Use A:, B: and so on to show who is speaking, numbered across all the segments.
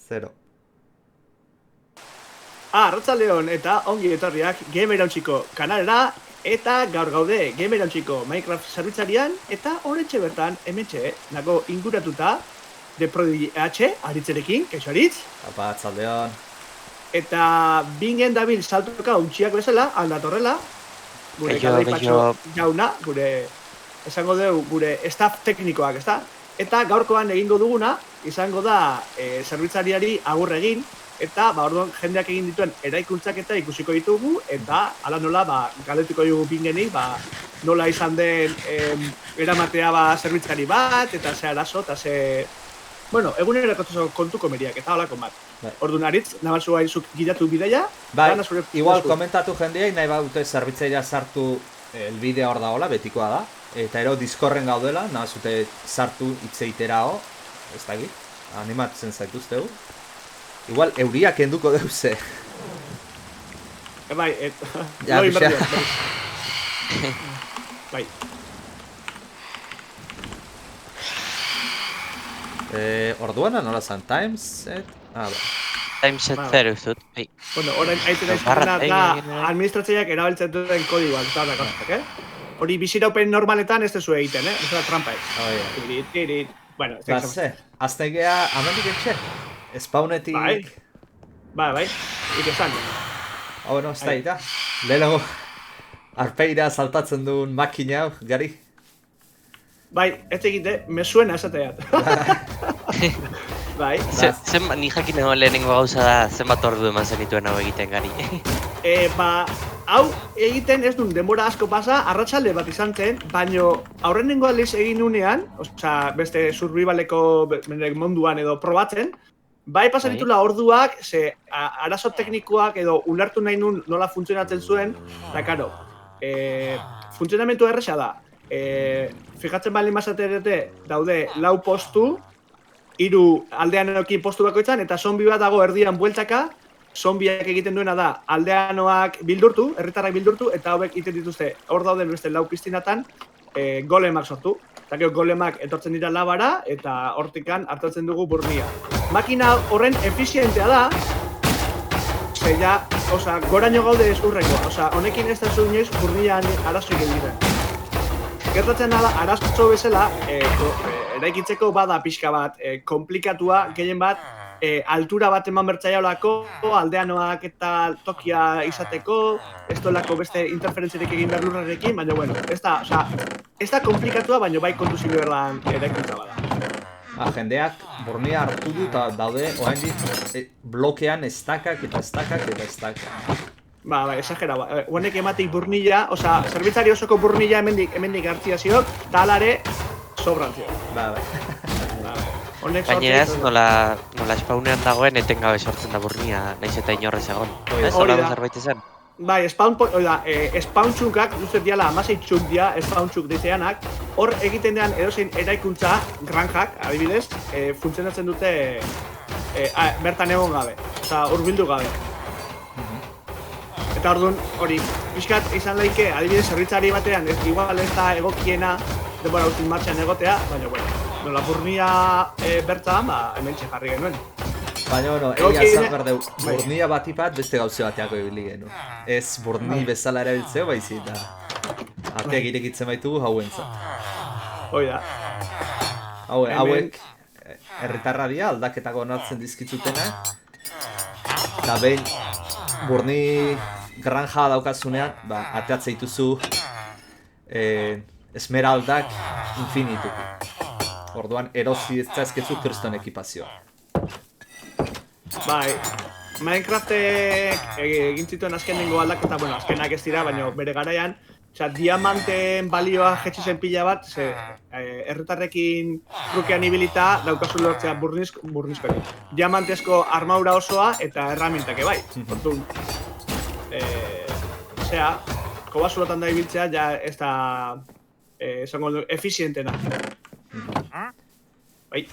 A: Zero.
B: Arratsaldeon eta ongi etorriak Gamerautziko kanalera eta gaur gaude Gamerautziko Minecraft zerbitzarian eta horretxe bertan hementxe nago inguratuta The Prodigy H aritzerekin, kaixo aritz.
A: Apa, arratsaldeon.
B: Eta bingen dabil saltoka untxiak bezala, aldatorrela. Gure Patxo jauna, gure esango dugu gure staff teknikoak, ezta? Eta gaurkoan egingo duguna izango da zerbitzariari agur egin. Eta, orduan, jendeak egin dituen eraikuntzak eta ikusiko ditugu, eta, ala nola, galdetuko dugu bingenei, nola izan den eramatea zerbitzari bat, eta ze arazo, eta ze... Bueno, egunerako kontuko meriak, eta holako bat. Orduan, aritz, nabalzu haizuk gidatu bideia.
A: Bai, igual komentatu jendeai, nahi badute zerbitzaria sartu elbidea hor dagoela, betikoa da. Eta ero Discorden gaudela, nabazute sartu itzeiterao, ez da egit, animatzen zaituztegu. Igual, euriak enduko deuze.
B: Bai,
A: ja,
B: bai.
A: Orduan, nola zan, timeset? Bai.
C: Timeset 0 ez dut, bai.
B: Bueno, orain aitzen aizkena da administratzeiak erabiltzen duten kodioak, eta horrekoak, Hori biziraupen normaletan ez dezu egiten, ez da trampa ez. Bueno,
A: ez da. Aztegea, amendik etxe? Spawnetik...
B: Bai, ikesan.
A: Bueno, ez da eta. Lehelo, arpeira saltatzen duen makina hau, gari?
B: Bai, ez egite, me suena esateat. Bai.
C: Ni jakin egon lehenengo gauza da, zenbat ordu eman zenituen hau egiten, gari.
B: Hau egiten ez duen denbora asko pasa, arratsalde bat izan zen, baino aurrenengo aldiz egin unean, osea, beste survivaleko munduan edo probatzen, bai pasaritula orduak, ze arazo teknikoak edo ulertu nahi nun nola funtzionatzen zuen, eta karo, funtzionamentu erresa da. Fijatzen baldin bazaterete daude 4 postu, 3 aldeanoekin postu bakoitzan, eta zombi bat dago erdian bueltaka, zombiak egiten duena da aldeanoak bildurtu, herritarrak bildurtu, eta hauek egiten dituzte hor dauden beste 4 piztinatan golemak sortu. Eta gero golemak etortzen dira labara, eta hortikan hartatzen dugu burnia. Makina horren efizientea da, zeia, goraino gaude ez urrekoa. Honekin ez da zu inoiz burnian arazoik egiten. Gertatzen da, arazo bezala, eraikitzeko bada pixka bat, komplikatua, gehien bat, altura bat eman bertzaiolako, aldeanoak eta tokia izateko, ez dolako beste interferentziarik egin behar lurrarekin, baina bueno, ez da komplikatua, baina bai kontu ziberlan eraikuntza bada.
A: Jendeak burnia hartu du eta daude, oraindik blokean estakak eta estakak eta estakak.
B: Exagera, honek ematik burnila, zerbitzari osoko burnila hemendik hartzia ziok, eta alare sobrantzio.
C: Gainera ez nola spawnean dagoen etengabe sortzen da burnia, nahiz eta inorrez egon. Ez
B: hori
C: da zerbait izan?
B: Bai, spawn txunkak, duzet diala, amasei txunk dia, spawn txunk diteanak, hor egiten dean edozein eraikuntza, granjak, adibidez, funtzionatzen dute bertan egon gabe, hurbildu gabe. Eta orduan, hori, pixkat izan laike, adibidez, zerbitzari batean, igual ez da egokiena, denbora guztin martxan egotea, baina, bueno, nola burnia bertzan, hemen jarri genuen.
A: Baina, bueno, egia zan behar dugu, burnia bati bat beste gauze bateako ibili genuen. Ez burni bezala erabiltzeo, baizik, eta ateak irekitzen baitugu hauentzat.
B: Hoi da.
A: Hauek, herritarra dira, aldaketako onartzen dizkitzutena, eta behin, burni granja daukazunean, ateatzea dituzu esmeraldak infinituki. Orduan, erosi ez zaizkezu kriston ekipazioa.
B: Bai, Minecraftek egin zituen azkenengo aldaketa, bueno, azkenak ez dira, baina bere garaian, diamanteen balioa jetxi zen pila bat, herritarrekin trukean ibilita daukazu lortzea burnizkoekin. Diamantezko armaura osoa eta erramintak bai. Orduan, kobazulotan da ibiltzea, ja ez da, esango du, efizientena. Bai.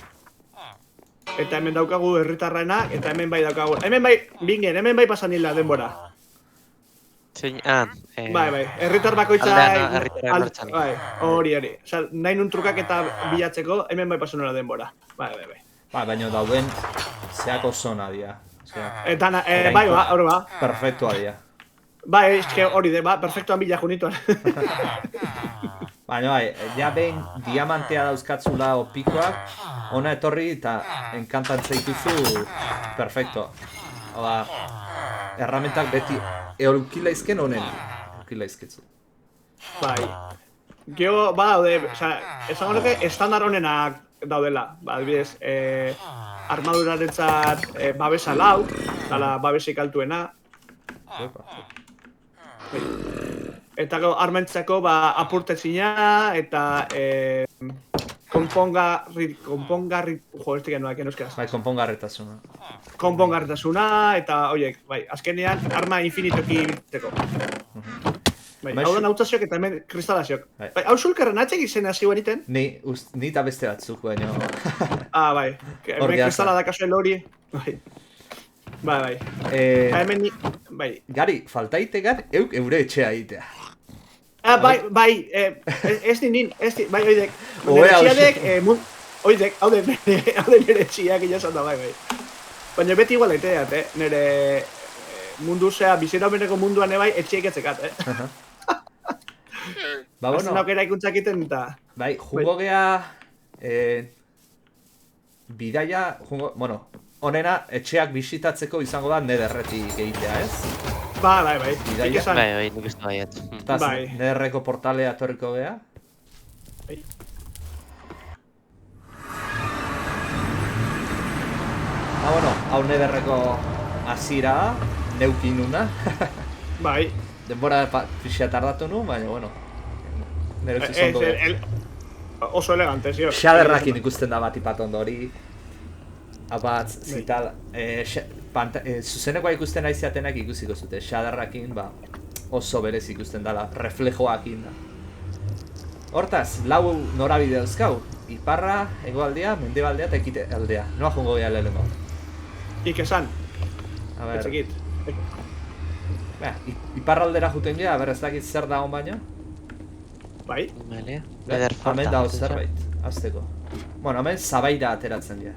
B: Eta hemen daukagu herritarrena, eta hemen bai daukagu. Hemen bai pasan hila denbora. Bai, herritar bakoitza... Bai, hori. Nahi nun trukak eta bilatzeko, hemen bai pasan hila denbora. Bai.
A: Baina dauden zeako zona dia.
B: Eta, bai, ba, hori ba.
A: Perfektua dia.
B: Bai, eske hori de, ba, perfektuan bila junituan.
A: Baina bai, ja behin diamantea dauzkatzula opikoak, ona etorri eta enkantatzen dituzu perfecto. Oda, erramentak beti eukilaizken honen, eukilaizketzu.
B: Bai. Gero, ba, daude, oza, esango nuke estandar honenak daudela. Ba, adibidez, armadurarentzat babesa lau, dala babesik altuena. Eta armentzako ba, apurtetzina eta konpongarri, jo, ez dira nuak, euskaraz.
A: Bai, konpongarritasuna.
B: Konpongarritasuna eta, oiek, bai, azkenean arma infinitoki biteko. Bai, hau da nautazioak eta hemen kristalaziok. Bai, hau zulkarren atxek izena hasi gueniten?
A: Ni eta beste batzuk, baina...
B: Bai, hemen kristala da kasuen hori. Bai. Hemen ni... Bai.
A: Gari, faltaitegan eure etxea egitea.
B: Bai, ez nin, bai, oidek. Nere oidek, hau de nere etxiak inazan da, bai. Baina beti igual eiteat, nere mundu zea, bizera beneko munduan ebai etxiek etzekat,
A: Ba, bueno.
B: Azten aukera ikuntzak iten eta...
A: Bai, jungo gea... Bidaia, bueno, honena etxeak bisitatzeko izango da Netherretik egitea, ez?
B: Bai.
C: Bai, nik ez baiet.
A: Eta Netherreko portalea etorriko gea?
B: Bai.
A: Bueno, hau Netherreko hasiera da, neukinuna.
B: Bai.
A: Denbora pixia tardatu nu, baina, bueno, nire zuzondo
B: oso elegante, zio.
A: Shaderrakin ikusten da bat ipat ondo hori. Abatz, zital, zuzenekoa ikusten aiziatenak ikusiko zute. Shaderrakin, ba, oso berez ikusten dela, reflejoakin da. Hortaz, lau norabide dauzkau. Iparra, hegoaldea, mendebaldea eta ekitealdea. Noa jongo geha lehenengo.
B: Ikesan.
A: A ber,
B: etzekit.
A: Iparraldera juten gea, ez dakit zer da hon baina.
B: Bai.
A: Hemen dago zerbait, azteko. Bueno, hemen zabaira ateratzen gea.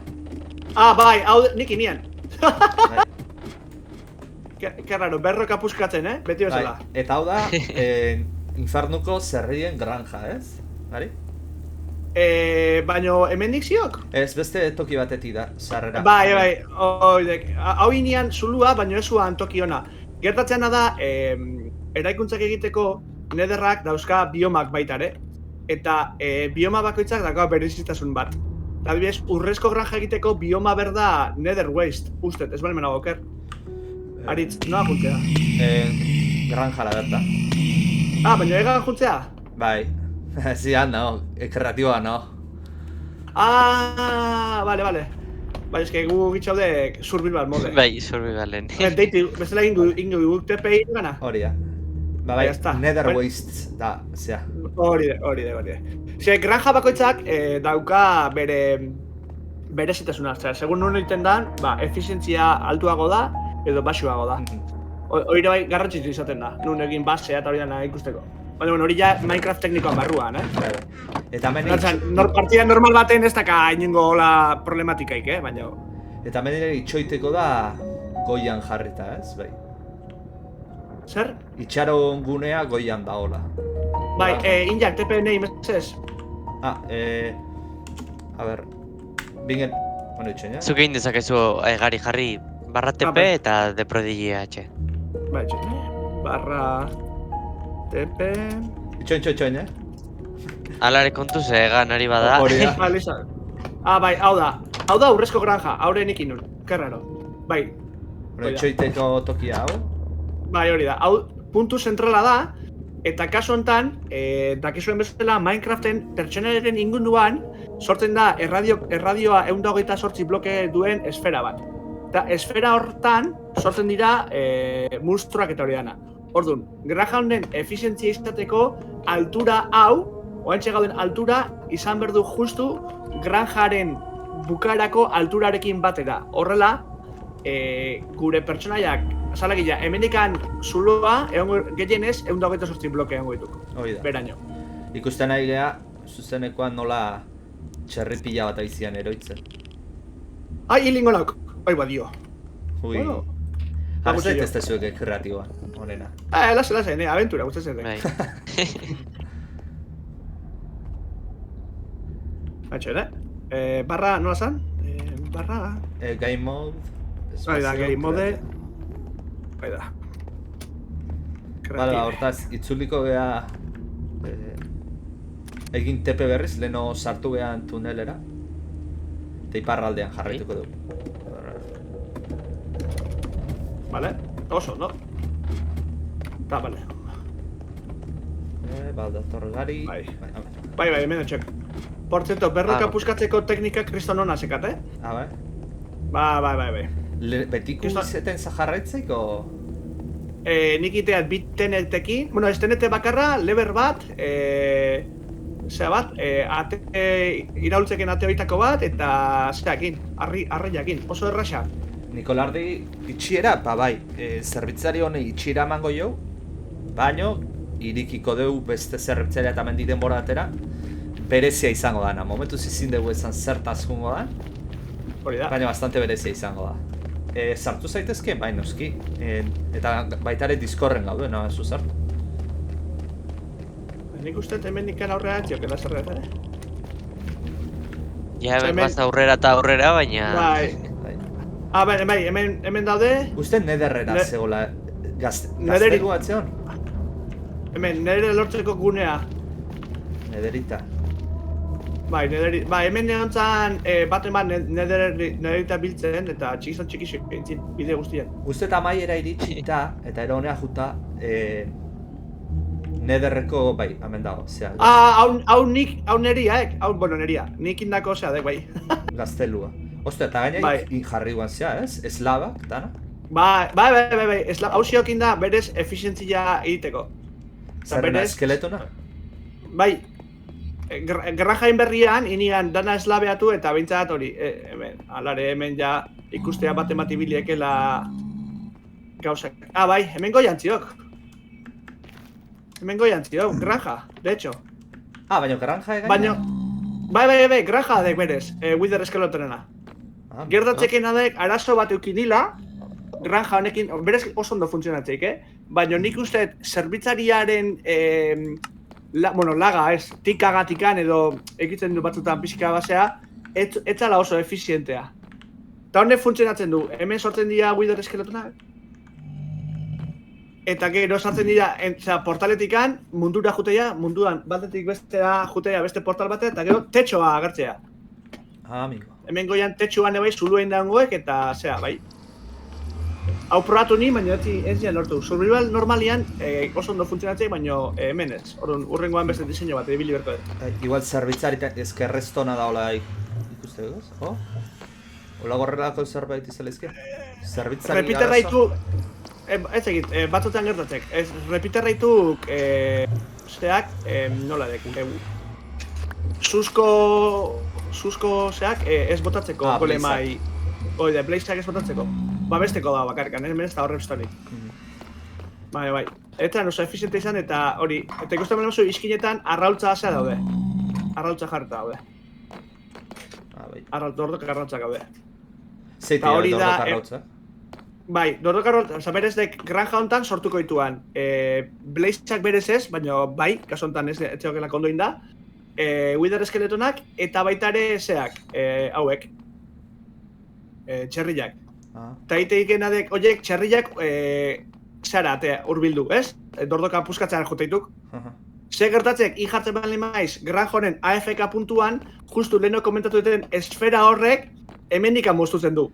B: Bai, hau nik inian. Que raro, berro kapuskatzen, beti bezala.
A: Eta hau da, infernuko zerrien granja, ez? Bari?
B: Baino hemen nik ziok?
A: Ez, beste toki batetik da, zarrera.
B: Bai, oidek. Hau inian zulua, baino ez zuan toki ona. Gertatzeana da, eraikuntzak egiteko Netherrak dauzka biomak baitare. Eta bioma bakoitzak dagoa berezitasun bat. Adibidez, urrezko granja egiteko bioma berda Nether Waste, ustet, ez balemen oker. Aritz, noa juntzea?
A: Granjara berta.
B: Baina egan juntzea?
A: Bai, zian, no, kreatiboa, no.
B: Vale. Bai, eske gu gitxaudek survival mode.
C: Bai, survivalen.
B: Deiti, bestela ingo dugu TPI gana?
A: Hori da. Bai, Nether Waste da, zea. Hori
B: da. Zer, granja bakoitzak dauka bere zitasuna. Segun nun egiten da, efizientzia altuago da edo baxuago da. Hori bai garrantzitsu izaten da, nun egin basea eta hori dena ikusteko. Baina, hori ja Minecraft teknikoan barruan,
A: Eta hemen...
B: Partida normal baten ez daka inengo hola problematikaik, baina...
A: Eta hemen itxoiteko da goian jarrita, ez, bai?
B: Zer?
A: Itxaron gunea goian da hola.
B: Bai, injak, TPN imezez.
A: A ber... Bingen... Bueno, itxoin,
C: Zuk egin dezakezu gari jarri barra TP eta de prodigia etxe.
B: Bai, barra... TP...
A: Itxoin,
C: Alare kontuz egan ari bada.
A: Hori da.
B: Bai, hau da. Hau da urrezko granja, hauren ikinun. Kerraro. Bai.
A: Itxoiteko tokia hau.
B: Bai, hori da. Hau puntu zentrala da, eta kasu honetan, dakizuen bezala Minecraften pertsonaren ingunduan sortzen da erradioa 128 bloke duen esfera bat. Eta esfera hortan sortzen dira monstruak eta hori dana. Orduan, granja honen efizientzia izateko altura hau, oantxe gauden altura, izan berdu justu granjaren bukarako alturarekin batera. Horrela, gure pertsonaiak, salagia, hemendikan zuloa, gehienez, 128 bloke egongo dituko.
A: Hori da.
B: Beraino.
A: Ikusten ari geha, zuzenekoan nola txerri pila bat aizian eroitzen.
B: Hilingo nauk. Bai, badio.
A: Ui.
B: Bueno.
A: Jarri zait ez tezuek kreatiboa, honena.
B: Lasa, aventura, gustatzen dut.
C: Bai.
B: Batxo, barra, nola zan? Barra...
A: Game mode...
B: Bai da, game mode... Bai da.
A: Bale, hortaz, itzuliko gea... Egin tepe berriz, leheno sartu gehan tunelera. Eta iparraldean jarraituko dugu.
B: Vale, oso, no? Ta, vale.
A: Dator gari...
B: Bai, hemen etxek. Por cierto, berroka puskatzeko teknika kriston hona sekat,
A: bai?
B: Bai.
A: Betiko izeten zaharraitzeiko?
B: Nik iteat bit tenetekin, bueno, ez tenete bakarra, lever bat, zera bat, iraultzeken ate hoitako bat, eta zerakin, arreiakin, oso erraxa.
A: Nikolardi itxiera, bai, zerbitzari honi itxiera emango jau, baino, irikiko dugu beste zerbitzari eta mendi denbora atera, berezia izango dana, momentuz ezin dugu esan zertaz jungo da, baina bastante berezia izango da. Sartu zaitezke, bai noski, eta baita ere Discorden gaude, nahi zu sartu.
B: Nik uste hemen nikan aurrera etziokela zerret,
C: Ja, hemen aurrera eta aurrera, baina...
B: Bai, hemen daude...
A: Uste nederrera zegoela, gaztelu atzeon?
B: Hemen, nedere lortzeko gunea.
A: Nederita.
B: Bai, hemen neontzan bat nederita biltzen eta txikizok entzin bide guztien.
A: Uste eta maiera iritsita eta ero honea juta nederreko, bai, hemen dago, zea.
B: Hau neria, bueno, neria, nik indako zea, bai.
A: Gaztelua. Oste, eta gaina jarri guan zea, ez? Eslabak, dana?
B: Bai, hau ziokin da berez efizientzia egiteko.
A: Zerrena eskeletona?
B: Bai. Granja berrian, inian dana eslabeatu eta bintzat hori, alare hemen ja ikustea bat ematibiliekela gauzak. Bai, hemen goiantziok. Hemen goiantziok, granja, de hecho.
A: Baina granja egaina?
B: Bai, granja adek berez, Wither Skeletonena. Gertatzeken adek arazo bat eukinila, granja honekin, berez oso ondo funtzionatzeik, baina nik uste zerbitzariaren laga ez, tikagatikan edo egitzen du batzutan pixika basea, etzala oso efizientea. Eta honek funtzionatzen du, hemen sortzen dira Wither Skeletonak, eta gero sartzen dira, portaletikan mundura jutea, munduan batetik bestera jutea beste portal batean, eta gero tetxoa agertzea.
A: Amigo.
B: Hemen goian tetxoan ebai zuluen dagoek eta zea, bai. Hau probatu ni, baina ez zian lortu. Survival normalian oso ondo funtzionatzea, baina hemen ez. Urrengoan beste diseño bat, ebili berko dut.
A: Igual zerbitzari eskerreztona da hola ikuste duz, Hola gorrelako zerbait izalezke? Zerbitzari
B: garazo? Repiterraitu... Ez egit, batzutan gertatzek. Repiterraituk... zeak, nola dek, Susko zeak ez botatzeko golemai... Oide, Blazeak ez botatzeko. Besteko da bakarrikan, hemen ez da horren stonik. Bai. Eta oso efiziente izan eta hori, eta ikusten behar oso izkinetan arraultza hasea daude. Arraultza jarreta daude. Dordok arrautzak daude.
A: Zeitea dordok arrautza?
B: Bai, dordok arrautza, oza berez dek granja hontan sortuko dituan. Blazeak berez ez, baina bai, kaso hontan ez etxeokelak ondoin da. Wither Skeletonak eta baita ere zeak, hauek. Txerriak. Eta egiten adek, oiek, txerriak zara, urbildu, ez? Dordoka puskatzean joteituk. Ze gertatzek, jartzen behar maiz, granjonen AFK puntuan, justu leheno komentatu duten esfera horrek, hemendikan moztutzen du.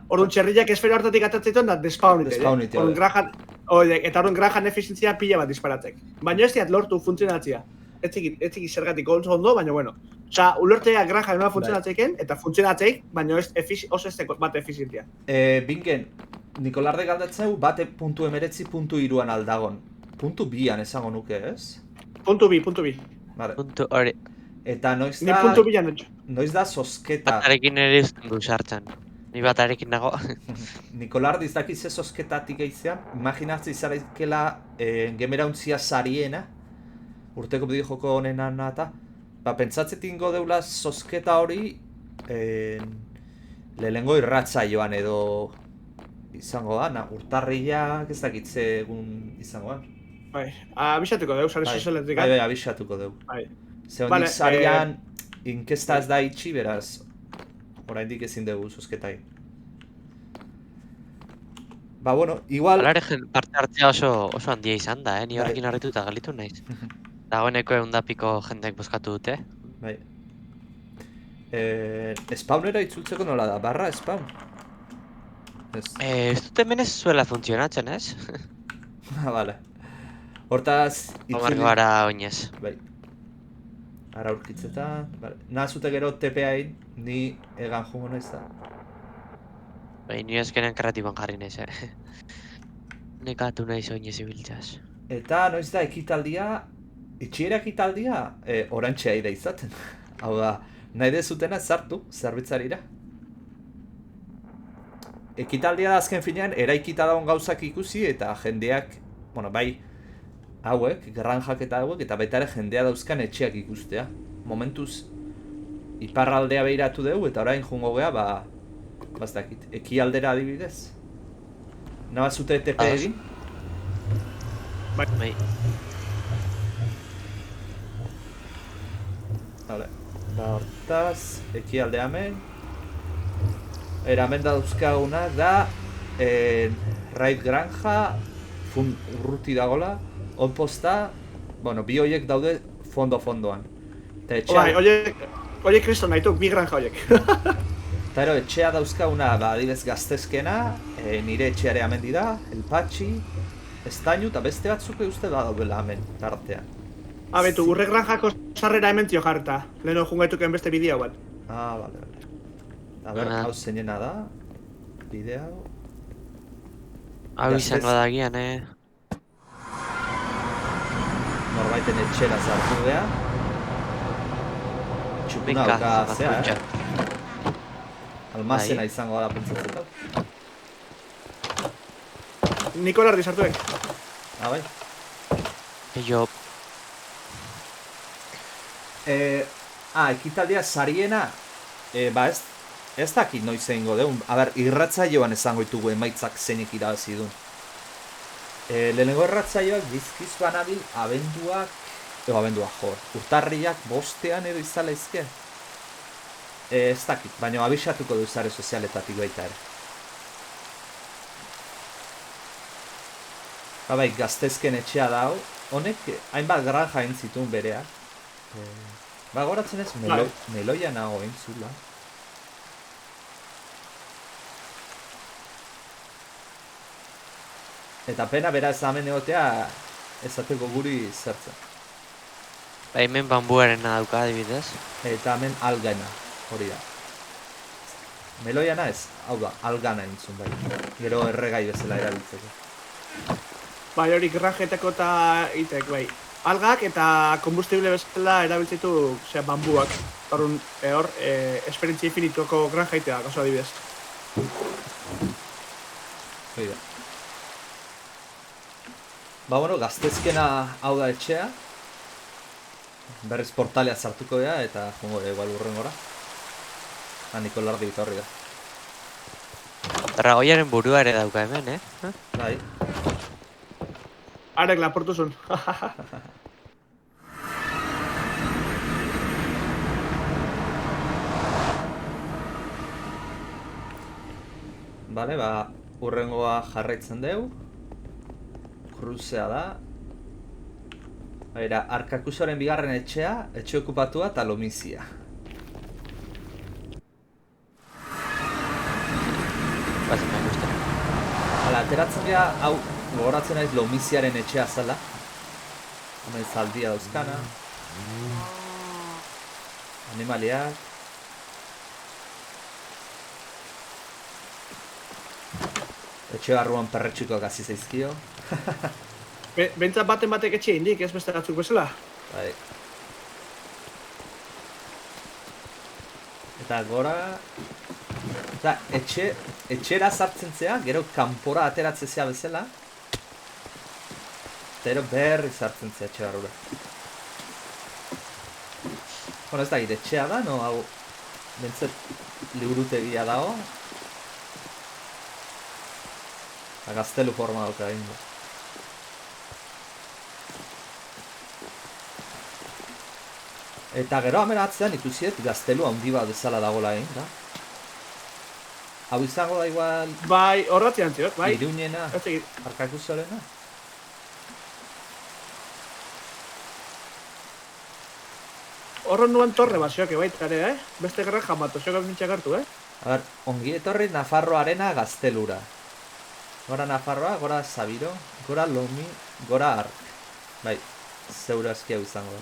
B: Orduan txerriak esfera hortatik atatzeiton da despaunitea. Eta orduan granjan efizientzia pila bat disparatzek. Baina ez diat lortu funtzionatzea. Ez txiki zergatik ondo, baina bueno. Osa, ulertea granja nola funtzionatzeiken, eta funtzionatzeik, baina oso ez bat efizientia.
A: Bingen, Nikolarde galdatzeu, bate puntu emeretzi puntu iruan aldagon. Puntu bian esango nuke, ez?
B: Puntu bi.
C: Puntu hori.
A: Eta noiz da...
B: Ni puntu bian etxo.
A: Noiz da sosketa.
C: Batarekin ere izten du sartzen. Ni batarekin nago.
A: Nikolarde izdakiz ze sosketatik eizean, imaginatzen izaraizkela gemerauntzia sariena, urteko bide joko honenan eta pentsatzetik ingo deula sosketa hori lehenengo irratsaioan edo izango da, urtarrilak ez dakitze egun izangoan.
B: Bai, abisatuko dugu, sare sozialetik.
A: Bai, abisatuko dugu.
B: Bai.
A: Ze hondik sarian inkesta ez da itxi, beraz, oraindik ezin dugu zuzketai. Ba, bueno, igual...
C: Hala ere parte hartzea oso handia izan da, ni horrekin harrituta galitu naiz. Dagoeneko 100 piko jendek bozkatu dute.
A: Bai. Spawnera itzultzeko nola da? Barra spawn?
C: Ez dut hemen ez zuela funtzionatzen, ez?
A: Vale. Hortaz...
C: Omarko gara oinez.
A: Bai. Ara aurkitzetan... Vale. Nahazute gero TP-ain, ni egan jungo naiz da.
C: Bai, ni ezkenen kreatiban jarri naiz, Nekatu naiz oinez ibiltzaz.
A: Eta noiz da ekitaldia... Itxiera ekitaldia orantxea ida izaten. Hau da, nahi dezutena sartu zerbitzarira. Ekitaldia da azken finean, eraikita daun gauzak ikusi eta jendeak, bueno, bai, hauek, granjak eta hauek, eta baita ere jendea dauzkan etxeak ikustea. Momentuz, iparraldea behiratu dugu eta orain jungo gea, bastakit, ekialdera adibidez. Naba zute TP egin?
C: Bai.
A: Vale, ba hortaz, ekialde hemen. Hemen dauzkagunak da Raid Granja, urruti dagola, onposta, bueno, bi horiek daude fondo-fondoan.
B: Bai, horiek kriston nahitu, bi granja horiek.
A: Eta ero, etxea dauzkaguna, adibez gaztezkena, nire etxeare hemen dira, El Patxi, Estainu eta beste batzuk uste da daudela hemen, tartean.
B: Betu, urre granjako sarrera hemen tio jarreta, leheno jungaituken beste bidea bat.
A: Bale. A ber, hau zeinena da, bidea hau.
C: Hau izango da gian,
A: Norbaiten etxera zartu beha. Txupuna dauka zea, Almazena izango da pentsatzen dut.
B: Nikola ardi sartuek.
A: Bai.
C: Jo.
A: Ekitaldia sariena, ez dakit noiz egingo deun. A ber, irratzaioan esango ditugu emaitzak zeinek irabazi duen. Lehenengo irratzaioak dizkiz banabil urtarriak 5ean edo izala izke. Ez dakit, baina abisatuko du sare sozialetatik baita ere. Bai, gaztezken etxea da hau. Honek, hainbat granja egin zituen bereak. Goratzen ez, meloia nago egin zula. Eta pena bera ez hemen egotea ezateko guri zertzen.
C: Hemen bambuarena dauka adibidez.
A: Eta hemen algana, hori da. Meloiana ez, hau da, algana entzun bai. Gero erregai bezala erabiltzeko.
B: Bai, hori granjetako eta itek, bai. Algak eta kombustible bezala erabiltzitu bambuak. Hor, esperientzia infinituko granjaitea, kaso adibidez.
A: Hoi da. Ba, bueno, gaztezkena hau da etxea. Berriz portalea sartuko dira eta jongo igual urrengora. Nikola ardi horri da.
C: Dragoiaren burua ere dauka hemen,
A: Bai.
B: Arek laportu zuen.
A: Bale, urrengoa jarraitzen dugu. Kruzea da. Baina, Arkakusoren bigarren etxea, etxe okupatua eta Lomizia. Hala, ateratzen dira, hau, gogoratzen naiz Lomiziaren etxea zela. Hemen zaldia dauzkana. Animaliak. Etxe barruan perretxukoak hasi zaizkio.
B: Bentzat batek etxe indik, ez beste batzuk bezala.
A: Bai. Eta gora... Eta etxera sartzen zea, gero kanpora ateratzen zea bezala. Eta gero berri sartzen zea etxe barrura. Bueno, ez da, etxea da, no, hau... Bentzat... liburutegia dago. Gaztelu forma dauka egin du. Eta gero amenatzean ikusiet gaztelu handi bat bezala dagoela egin, da? Hau izango da igual...
B: Bai, horratzean ziot, bai.
A: Iruñena, Arkakusorena.
B: Horren nuen torre basioak baita ere, Beste gerran jamatu, ziokak nintxak hartu,
A: A ber, ongi etorri Nafarroarena gaztelura. Gora Nafarroa, gora Sabiro, gora Lomi, gora Ark. Bai, zeura eski hau izango da.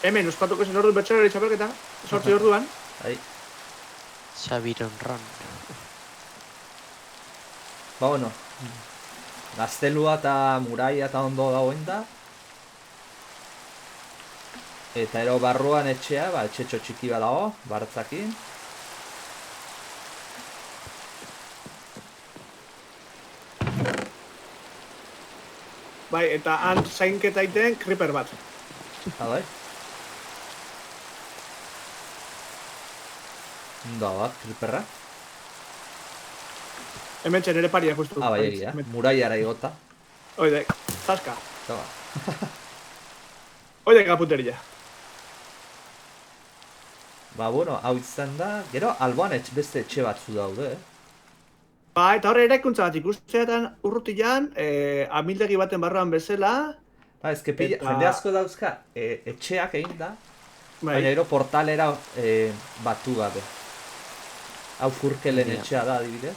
B: Hemen, ospatuko zen ordu betxerari txapelketa, sortzi orduan.
A: Bai.
C: Xabiron Ron.
A: Ba, bueno, gaztelua eta muraia eta ondo dagoen da. Eta ero barruan etxea, ba, etxetxo txiki bat dago, bartzakin.
B: Bai, eta han zainketa iten creeper bat.
A: Bai. Da, bat, creeperra.
B: Hemen txen ere paria, justu.
A: Bai, egia, muraiara igota.
B: Oide, zaska.
A: Da, ba.
B: Oide, kaputeria.
A: Ba, bueno, hau izan da, gero alboan beste etxe batzu daude,
B: Ba, eta horre eraikuntza bat ikusteetan urrutian, amildegi baten barruan bezala.
A: Ba, ezke pila, jende asko dauzka, etxeak egin da,
B: Bai,
A: baina gero portalera batu gabe. Hau Furkelen etxea da, adibidez.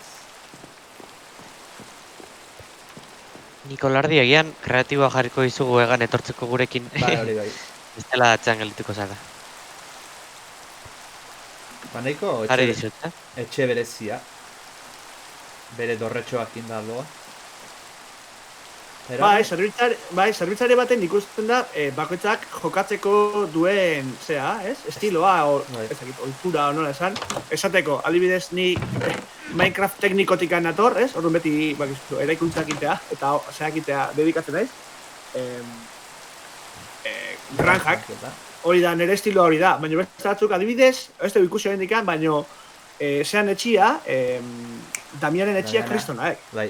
C: Nikolardi egian kreatiboa jarriko dizugu egan etortzeko gurekin.
A: Bai, hori bai.
C: Ez dela atzean geldituko zara.
A: Ba, nahiko
C: Jarri dizut,
A: etxe berezia. Bere dorretxoak inda aldoa.
B: bai, zerbitzari baten ikusten da, bakoitzak jokatzeko duen, ez? Estiloa,
A: Bai.
B: ohitura, o nola esan. Esateko, adibidez ni Minecraft teknikotikan nator, ez? Orduan beti, bakizu, eraikuntzak itea, eta zeakitea dedikatzen naiz. Granjak, hori da, nire estiloa hori da, baina beste batzuk adibidez, ez dugu ikusi hori indikan, baina zean etxia, Damianen etxia kristona,
A: Bai,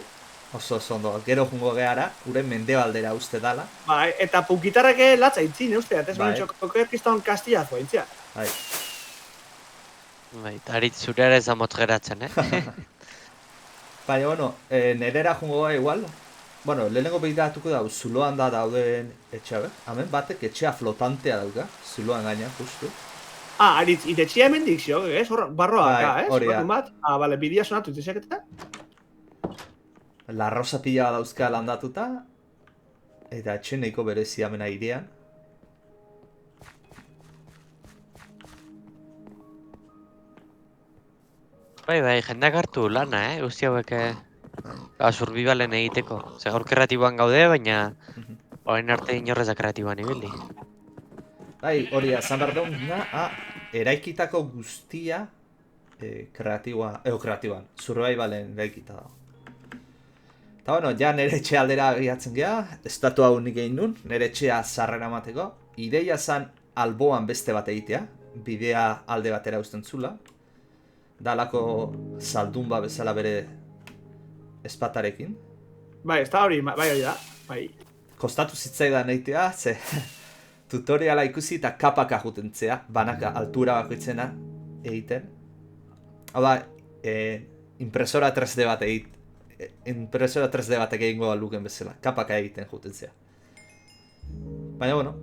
A: oso ondo. Gero jungo gehala, gure mendebaldera uste dala.
B: Bai, eta punkitarrak latza intzin, uste, ez
A: Bai.
B: koker kriston kastiazo intzia.
A: Bai.
C: Bai, eta harit zure ere zamotz geratzen,
A: Baina, bueno, nerera jungo gara igual. Bueno, lehenengo begiratuko da, zuloan da dauden etxea, Hemen batek etxea flotantea dauka, zuloan gaina, justu.
B: Aritz, itetxia hemen dikzio, ez? Hor, barroa,
A: Bai,
B: ez?
A: hori da.
B: Bat, bale, bidia sonatu itziak eta?
A: La rosa pila dauzka landatuta. Eta etxe nahiko berezi hemen airean.
C: Bai, jendeak hartu lana, guzti hauek surbibalen egiteko. Ze gaur kreatiboan gaude, baina orain arte inorrez da kreatiboan ibili.
A: Bai, hori da, zan behar duguna, eraikitako guztia kreatiboan, survivalen eraikita dago. Eta bueno, ja nire etxe aldera gehiatzen geha, estatu hau nik egin duen, nire etxea zarrera emateko. Ideia zan alboan beste bat egitea, bidea alde batera uzten zula. Dalako zaldun ba bezala bere espatarekin.
B: Bai, ez da hori, bai hori da, bai.
A: Kostatu zitzaidan egitea, ze tutoriala ikusi eta kapaka jutentzea, banaka altura bakoitzena egiten. Hau da, impresora 3D bat impresora 3D batek egingo luken bezala, kapaka egiten jutentzea. Baina, bueno,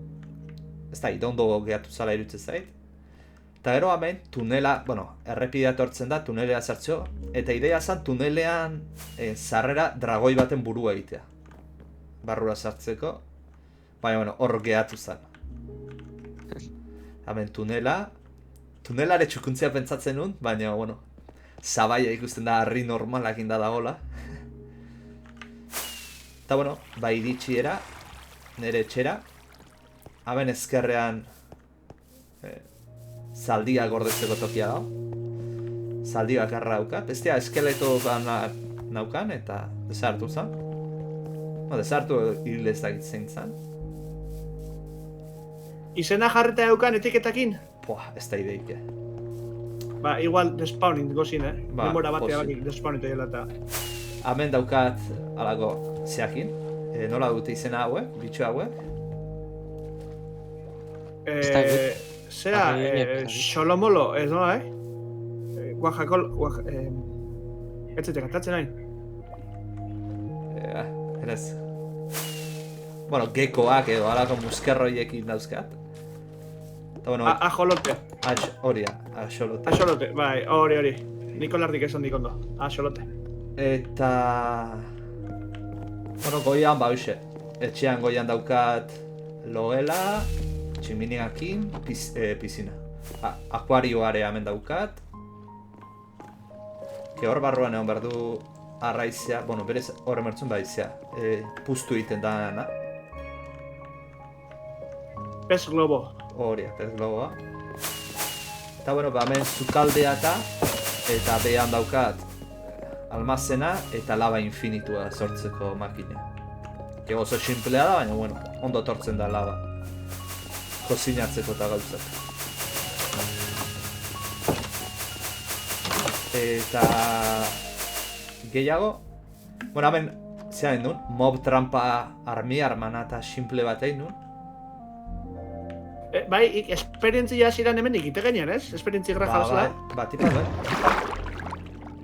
A: ez da, ondo gehatu zala irutzen zait. Eta gero hemen, tunela, bueno, errepidea etortzen da, tunelea sartzeo, eta ideia zan tunelean sarrera dragoi baten burua egitea. Barrura sartzeko, baina, bueno, hor gehatu zan. Hemen tunelare txukuntzea pentsatzen nuen, baina, bueno, zabaia ikusten da harri normalak inda dagoela. Eta, bueno, bai iritsiera, nire etxera. Hemen ezkerrean zaldia gordetzeko tokia dago. Zaldi bakarra dauka. Bestea eskeleto naukan eta desartu zan. Desartu hil ez dakit zein zan.
B: Izena jarreta daukan etiketakin?
A: ez da ideik,
B: Ba, igual despawning gozin,
A: Ba,
B: Denbora batea
A: posi.
B: bakik despawning dela eta...
A: Hemen daukat alako zeakin. Nola dute izena hauek, bitxo hauek?
B: Zera,
C: Arrainek,
B: Xolomolo, ez nola, Guajakol... Ez zete kantatzen nahi.
A: Erez. Bueno, gekoak edo alako muskerroiekin dauzkat. Eta bueno,
B: Ajolote.
A: Horia, axolote.
B: Axolote, bai, hori. Nikolardik esan dikondo. Axolote.
A: Eta... Bueno, goian, hoxe. Etxean goian daukat logela, tximiniakin, pisina. Akuarioare hemen daukat. Hor barruan egon behar du arraizea, bueno, berez hor emertzun baizea. Puztu egiten da,
B: Pez globo.
A: Horia, pez globoa. Eta bueno, hemen zukaldea eta behan daukat almazena eta lava infinitua sortzeko makina. Oso simplea da, baina bueno, ondo tortzen da lava. Kozinatzeko eta gauzak. Eta... gehiago? Bueno, hemen, zera egin duen, mob trampa armana eta simple bat egin duen.
B: Bai, esperientzia ziren hemen ikite gainean, ez? Esperientzia graja bezala.
A: Ba, tipa, bai.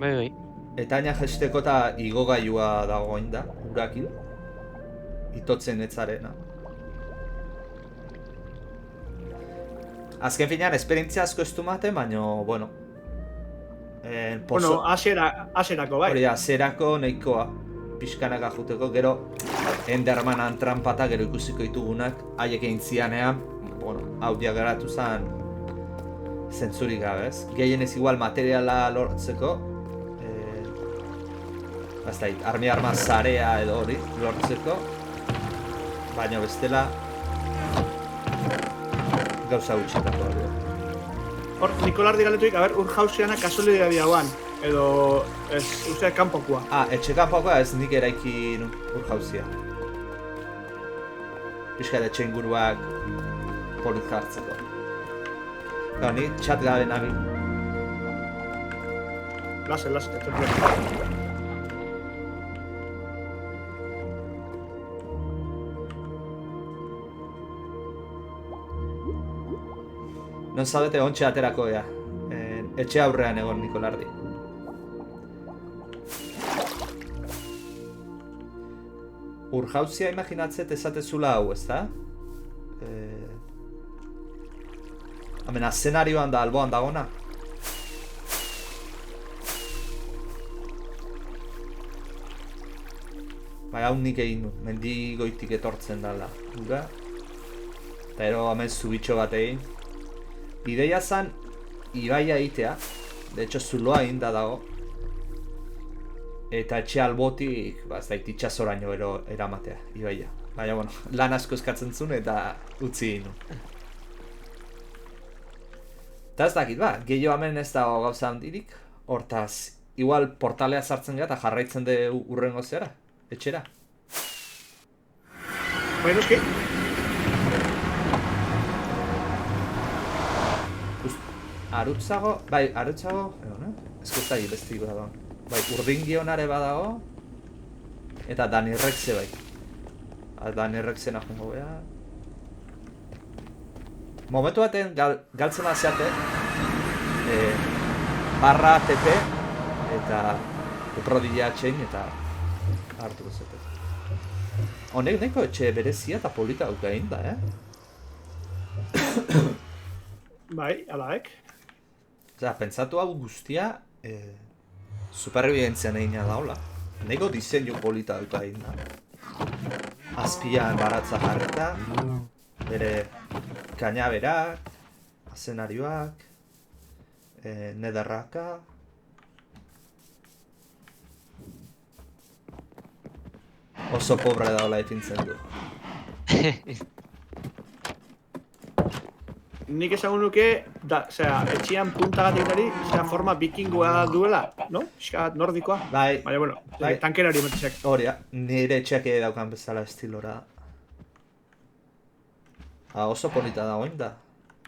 C: Bai.
A: Eta aina jesteko eta igogailua dagoen da, urakin. Itotzen etzarena. Azken finean, esperientzia asko ez du maten, baina, bueno...
B: Bueno, aserako, bai.
A: Hori, aserako nahikoa. Pixkanaka juteko, gero... Endermanan trampata gero ikusiko ditugunak, haiek egin zianean, bueno, hau diagaratu zen... zentzurik gabe, ez? Gehienez igual materiala lortzeko... Bastait, arma zarea edo hori lortzeko... Baina bestela... Gauza gutxitako hori.
B: Hor, Nikolardi galetuik, ur jauziana kasualidadea hauan. Edo, ez, uste, kanpokoa.
A: Etxe kanpokoa ez nik eraikin ur jauzia. Piskat etxe inguruak polit jartzeko. Gau, ni txat gabe nabil.
B: Lase,
A: Non zaudete ontxe aterako ea. Etxe aurrean egon Nikolardi. Urjauzia imaginatzet esatezula hau, ezta? Hemen, eszenarioan da, alboan dagona. Bai, hau nik egin du, mendi goitik etortzen dala. Ura. Eta ero hemen zubitxo bat egin. Ideia zan, ibaia egitea. De hecho, zuloa egin da dago. Eta etxe albotik, ez da, itxasoraino eramatea, ibaia. Baina, bueno, lan asko eskatzen zuen eta utzi egin du. Eta ez dakit, gehiago hemen ez dago gauza handirik. Hortaz, igual portalea sartzen gara eta jarraitzen de urrengo zera, etxera.
B: Bai, noski?
A: Arutzago, ez da gilestik badago. Bai, urdingionare badago, eta Danirrekze bai. Danirrekze najongo beha. Momentu baten galtzen azeate, barra TP, eta rodilla txein, eta hartuko zete. Honek nahiko etxe berezia eta polita daukain da,
B: Bai, alaek.
A: Osea, pentsatu hau guztia superbibentzian egina daula. Nego diseinu polita dut egin da. Azpian baratza jarreta, bere kainaberak, azenarioak, nederraka. Oso pobre daula etintzen du.
B: Nik esango nuke, etxian puntagatik dari, forma bikingoa duela, no? Piskat nordikoa.
A: Bai.
B: Baina, bueno,
A: Bai.
B: tankerari ematizek.
A: Horia, nire etxeak daukan bezala estilora. Oso polita dagoen da.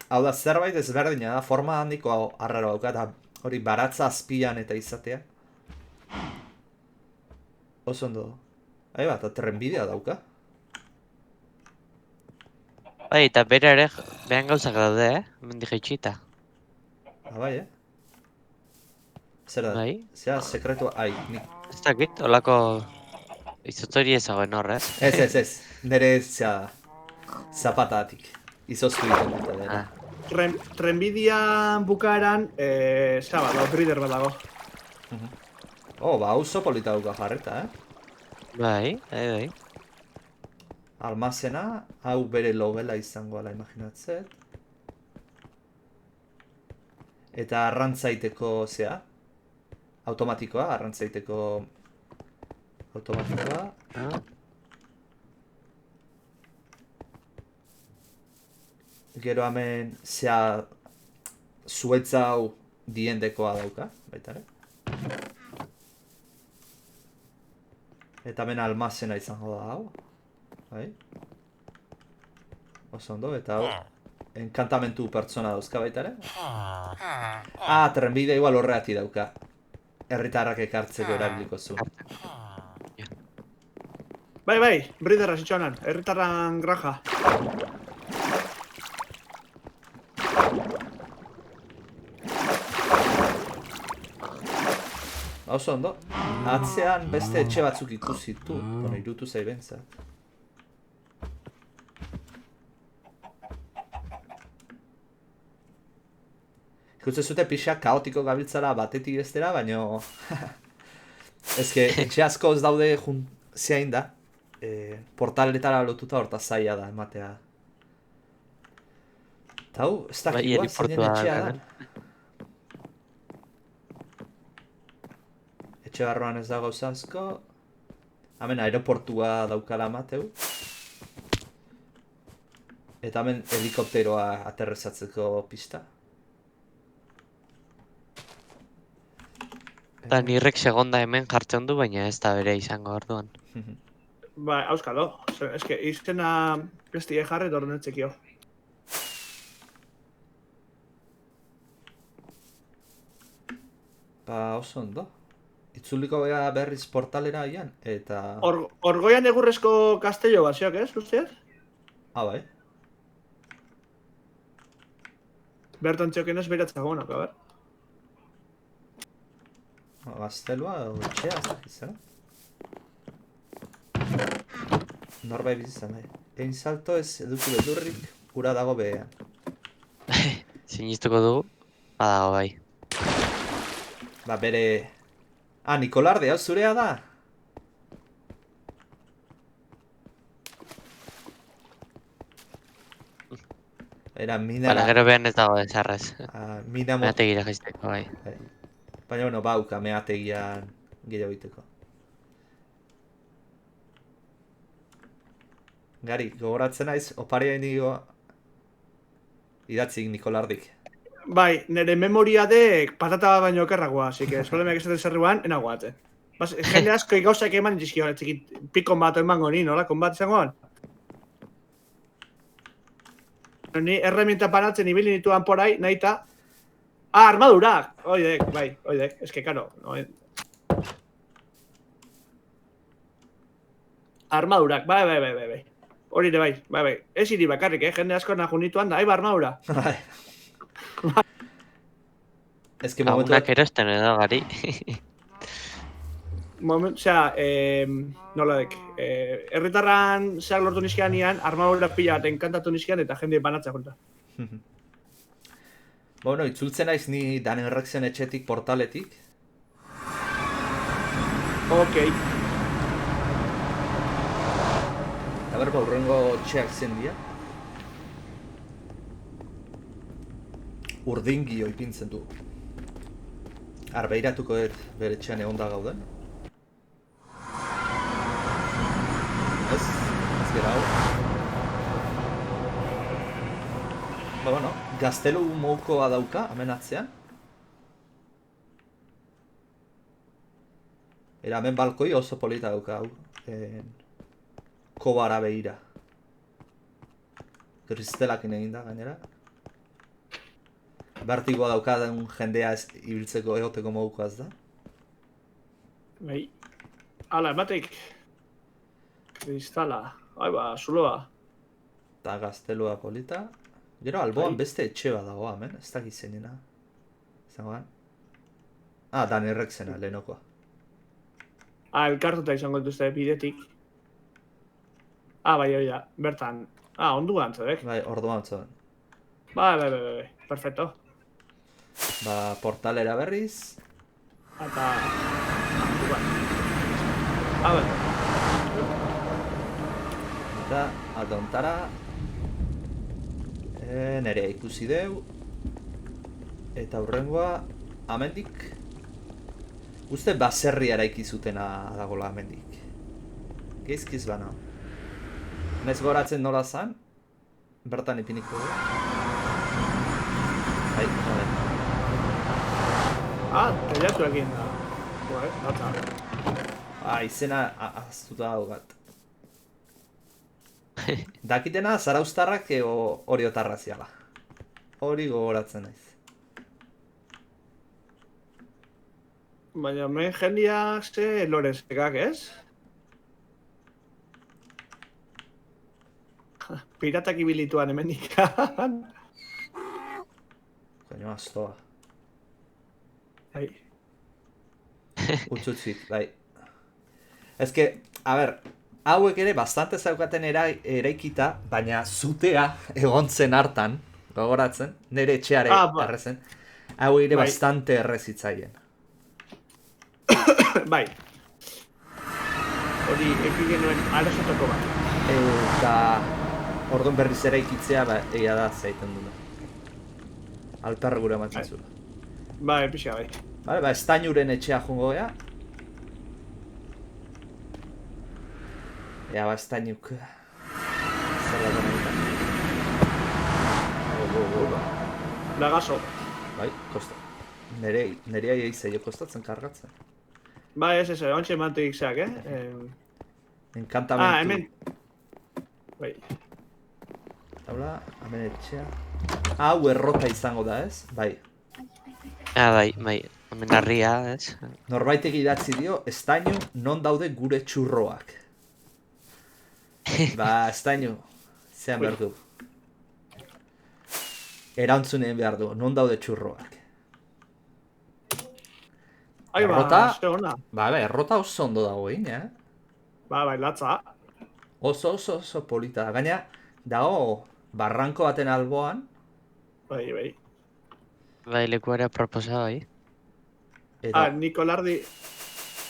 A: Hau da, zerbait ezberdina da, forma handiko arraro dauka, eta hori baratza azpian eta izatea. Oso ondo. Ahi bat, trenbidea dauka.
C: Bai, eta bere ere, behan gauzak daude, Mendik jaitsita.
A: Bai, Zer da?
C: Bai.
A: Zera, sekretua, nik.
C: Ez dakit, olako izotzori ezagoen hor, ez?
A: Ez. Nere zapatatik. Izoztu ditu dut dena.
B: Trenbidea bukaeran, zaba, brider bat dago.
A: Ba, oso polita dauka jarreta,
C: Bai.
A: Almazena, hau bere logela izango ala imaginatzet. Eta arrantzaiteko, zea, automatikoa, arrantzaiteko automatikoa. Gero hemen, zea, zuetza hau diendekoa dauka, baita ere. Eta hemen almazena izango da hau. Bai. Oso ondo, eta hau, enkantamentu pertsona dauzka baita ere. Trenbide igual horreati dauka. Herritarrak ekartzeko erabiliko zu.
B: Bai, briderra zitxoanan, herritarran granja.
A: Oso ondo, atzean beste etxe batzuk ikusitu, bueno, irutu zaibenzat. Ikusten zute pixa kaotiko gabiltzara batetik bestera, baino... Ezke, etxe asko ez daude zein da. Portaletara lotuta horta zaila da, ematea. Eta hau, ez dakikoa, zeinen etxea da. Etxe barruan ez da gauza asko. Hemen aeroportua daukala Mateu. Eta hemen helikopteroa aterrezatzeko pista.
C: Eta nirrek segonda hemen jartzen du, baina ez da bere izango orduan.
B: Ba, auskalo. Eske, izena bestie jarri dornetzekio.
A: Ba, oso ondo. Itzuliko bega berriz portalera ian, eta...
B: Orgoian egurrezko kastello bat, ziak ez, usteaz?
A: Bai.
B: Bertan txoken ez beratzagonak, a ber.
A: Gaztelua, etxea, ez dakiz, Norbait bizizan, Egin salto ez eduki beldurrik, ura dago behean.
C: Sinistuko dugu, badago bai.
A: Ba, bere... Nikolarde, hau zurea da? Era minara...
C: Baina gero behan ez dago ezarrez.
A: Mina
C: Meategira jaizteko bai.
A: Baina, bueno, bauka meategian gehiago egiteko. Gari, gogoratzen naiz, oparia inigo idatzik Nikolardik.
B: Bai, nire memoria de patata baino okerragoa, así que eskolemeak esaten zerruan, enagoate. Jende asko gauzak eman dizkio, txikit pikon bat emango ni, nola, konbat izangoan? Ni herramienta panatzen ibili nituan porai, nahita. Armadurak! Oidek, bai, oidek, eske, karo. Armadurak, bai. Hori ere bai. Ez hiri bakarrik, jende asko nahu nituan da, aiba armadura.
A: Ez que momentu...
C: Lagunak erosten edo, gari.
B: Nola dek, herritarran zeak lortu nizkian ian, armadura pila bat enkantatu nizkian eta jende banatza konta.
A: Bueno, itzultzen naiz ni Daniel Rexen etxetik portaletik.
B: Ok.
A: A ber, urrengo txeak zen dira. Urdingio ipintzen du. Arbeiratuko dut bere etxean egon da gauden. Ez gara hau. Ba, bueno, gaztelu moukoa dauka, hemen atzean. Era hemen balkoi oso polita dauka hau. Kobara behira. Kristelakin egin da gainera. Bertigoa daukaden jendea ibiltzeko egoteko moduko ez da?
B: Bai. Hala, ematek. Kristala. Aiba, zuloa.
A: Eta gaztelua polita. Gero alboan beste etxe bat dago hemen, ez dakit zenena. Zangoan? Dan errek zena, lehenokoa.
B: Elkartuta izango dituzte bidetik. Bai, bertan. Onduan, zedek.
A: Bai, orduan zuen.
B: Bai. Perfecto.
A: Portalera berriz.
B: Eta... Onduan. Bai.
A: Eta, aldontara. Nerea ikusi deu. Eta hurrengoa, amendik. Uste baserria eraiki zutena dagoela amendik. Geizkiz bana. Nez goratzen nola zan. Bertan ipiniko du. Bai, nore.
B: Tellatu egin da. Gatza.
A: Izena aztuta daugat. Dakitena zaraustarrak hori otarra ziala. Hori gogoratzen naiz.
B: Baina hemen jendia ze lorezekak, ez? Piratak ibilituan hemen ikan.
A: Koño, aztoa.
B: Bai.
A: Utsutzik, bai. Ez que, a ber, hauek ere bastante zaukaten eraikita, baina zutea egontzen hartan, gogoratzen, nire etxeare errezen, hau ere bastante errezitzaien.
B: Bai. Hori eki genuen arazotako bat.
A: Eta orduan berriz eraikitzea, egia da zaiten dula. Alperra gure ematzen zula.
B: Bai, pixa bai.
A: Bale, estainuren etxea jongo gea. Ea, estainuk. Zer da gana.
B: Lagazo.
A: Bai, kosta. Nerea eizaio kostatzen kargatzen.
B: Bai, ez, ontsi emantik zeak,
A: Enkantamentu.
B: Hemen. Bai.
A: Haula, hemen etxea. Hau errota izango da, ez? Bai.
C: Bai. Hemen harria, ez?
A: Norbaitek idatzi dio, estainu non daude gure txurroak. Estainu, zean behar du. Erantzunen behar du, non daude txurroak. Errota, errota oso ondo dago egin,
B: Bai, latza.
A: Oso polita. Gaina, dago barranko baten alboan.
B: Bai.
C: Bai, lekuara proposa, bai.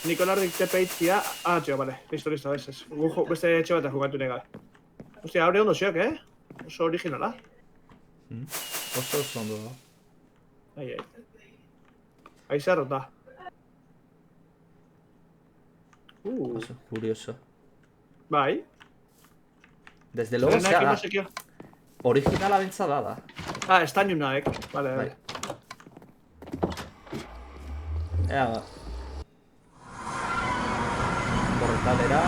B: Nikolardik tepeitzia. Tio, bale. Listo, ez. Beste etxe bat jugatu negar. Ostia, haure ondo ziok, Oso originala.
A: Oso ondo dago.
B: Ai. Aize errota.
A: Oso, curioso.
B: Bai.
A: Desde luego, originala bentsa da.
B: Estainunaek. Vale.
A: Ea, portalera.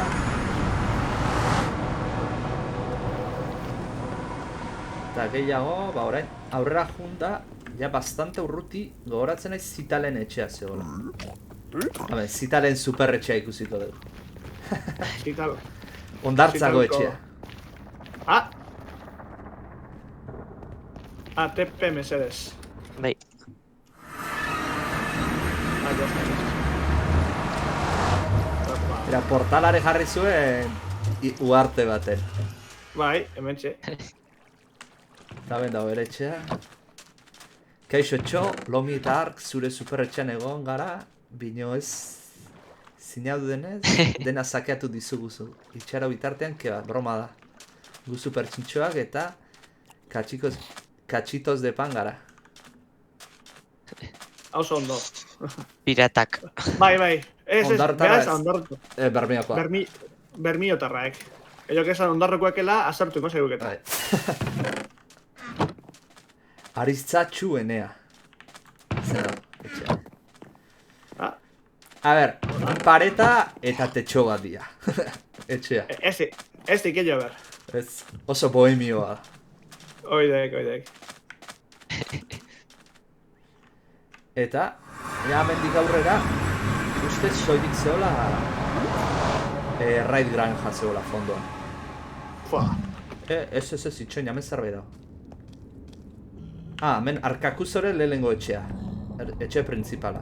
A: Eta gehiago, orain, aurrera junta, ja bastante urruti gogoratzen naiz Zitalen etxea zegoela. Zitalen superretxea ikusiko dugu.
B: Zital.
A: Ondartzago etxea.
B: TP mesedes.
C: Bai.
A: Era portalare jarri zuen uarte baten.
B: Bai, hementxe.
A: Eta ben dago ere etxea. Kaixo etxo, Lomi eta Ark zure superretxean egon gara, bino ez zinadu denez, dena sakeatu dizuguzu. Itxara bitartean, keba, broma da. Gu supertxintxoak eta kachitos de pan gara.
B: Hauzo ondo.
C: Piratak.
B: Bai. Ez, beraz, ondarroko.
A: Bermiokoa.
B: Bermiotarraek. Elok esan ondarrokoekela, azartuko seguketa.
A: Aritzatxu enea. Zera, etxea. A ber, pareta eta tetxo bat dira. Etxea.
B: Ez dikillo ber.
A: Ez, oso bohemioa.
B: Oidek.
A: Eta, ja mendik aurrera, uste soilik zehola Raid Granja zehola fondoan.
B: Fua.
A: Ez, itxoin, hemen zerbait dago. Hemen Arkakuzore lehengo etxea. Etxe principala.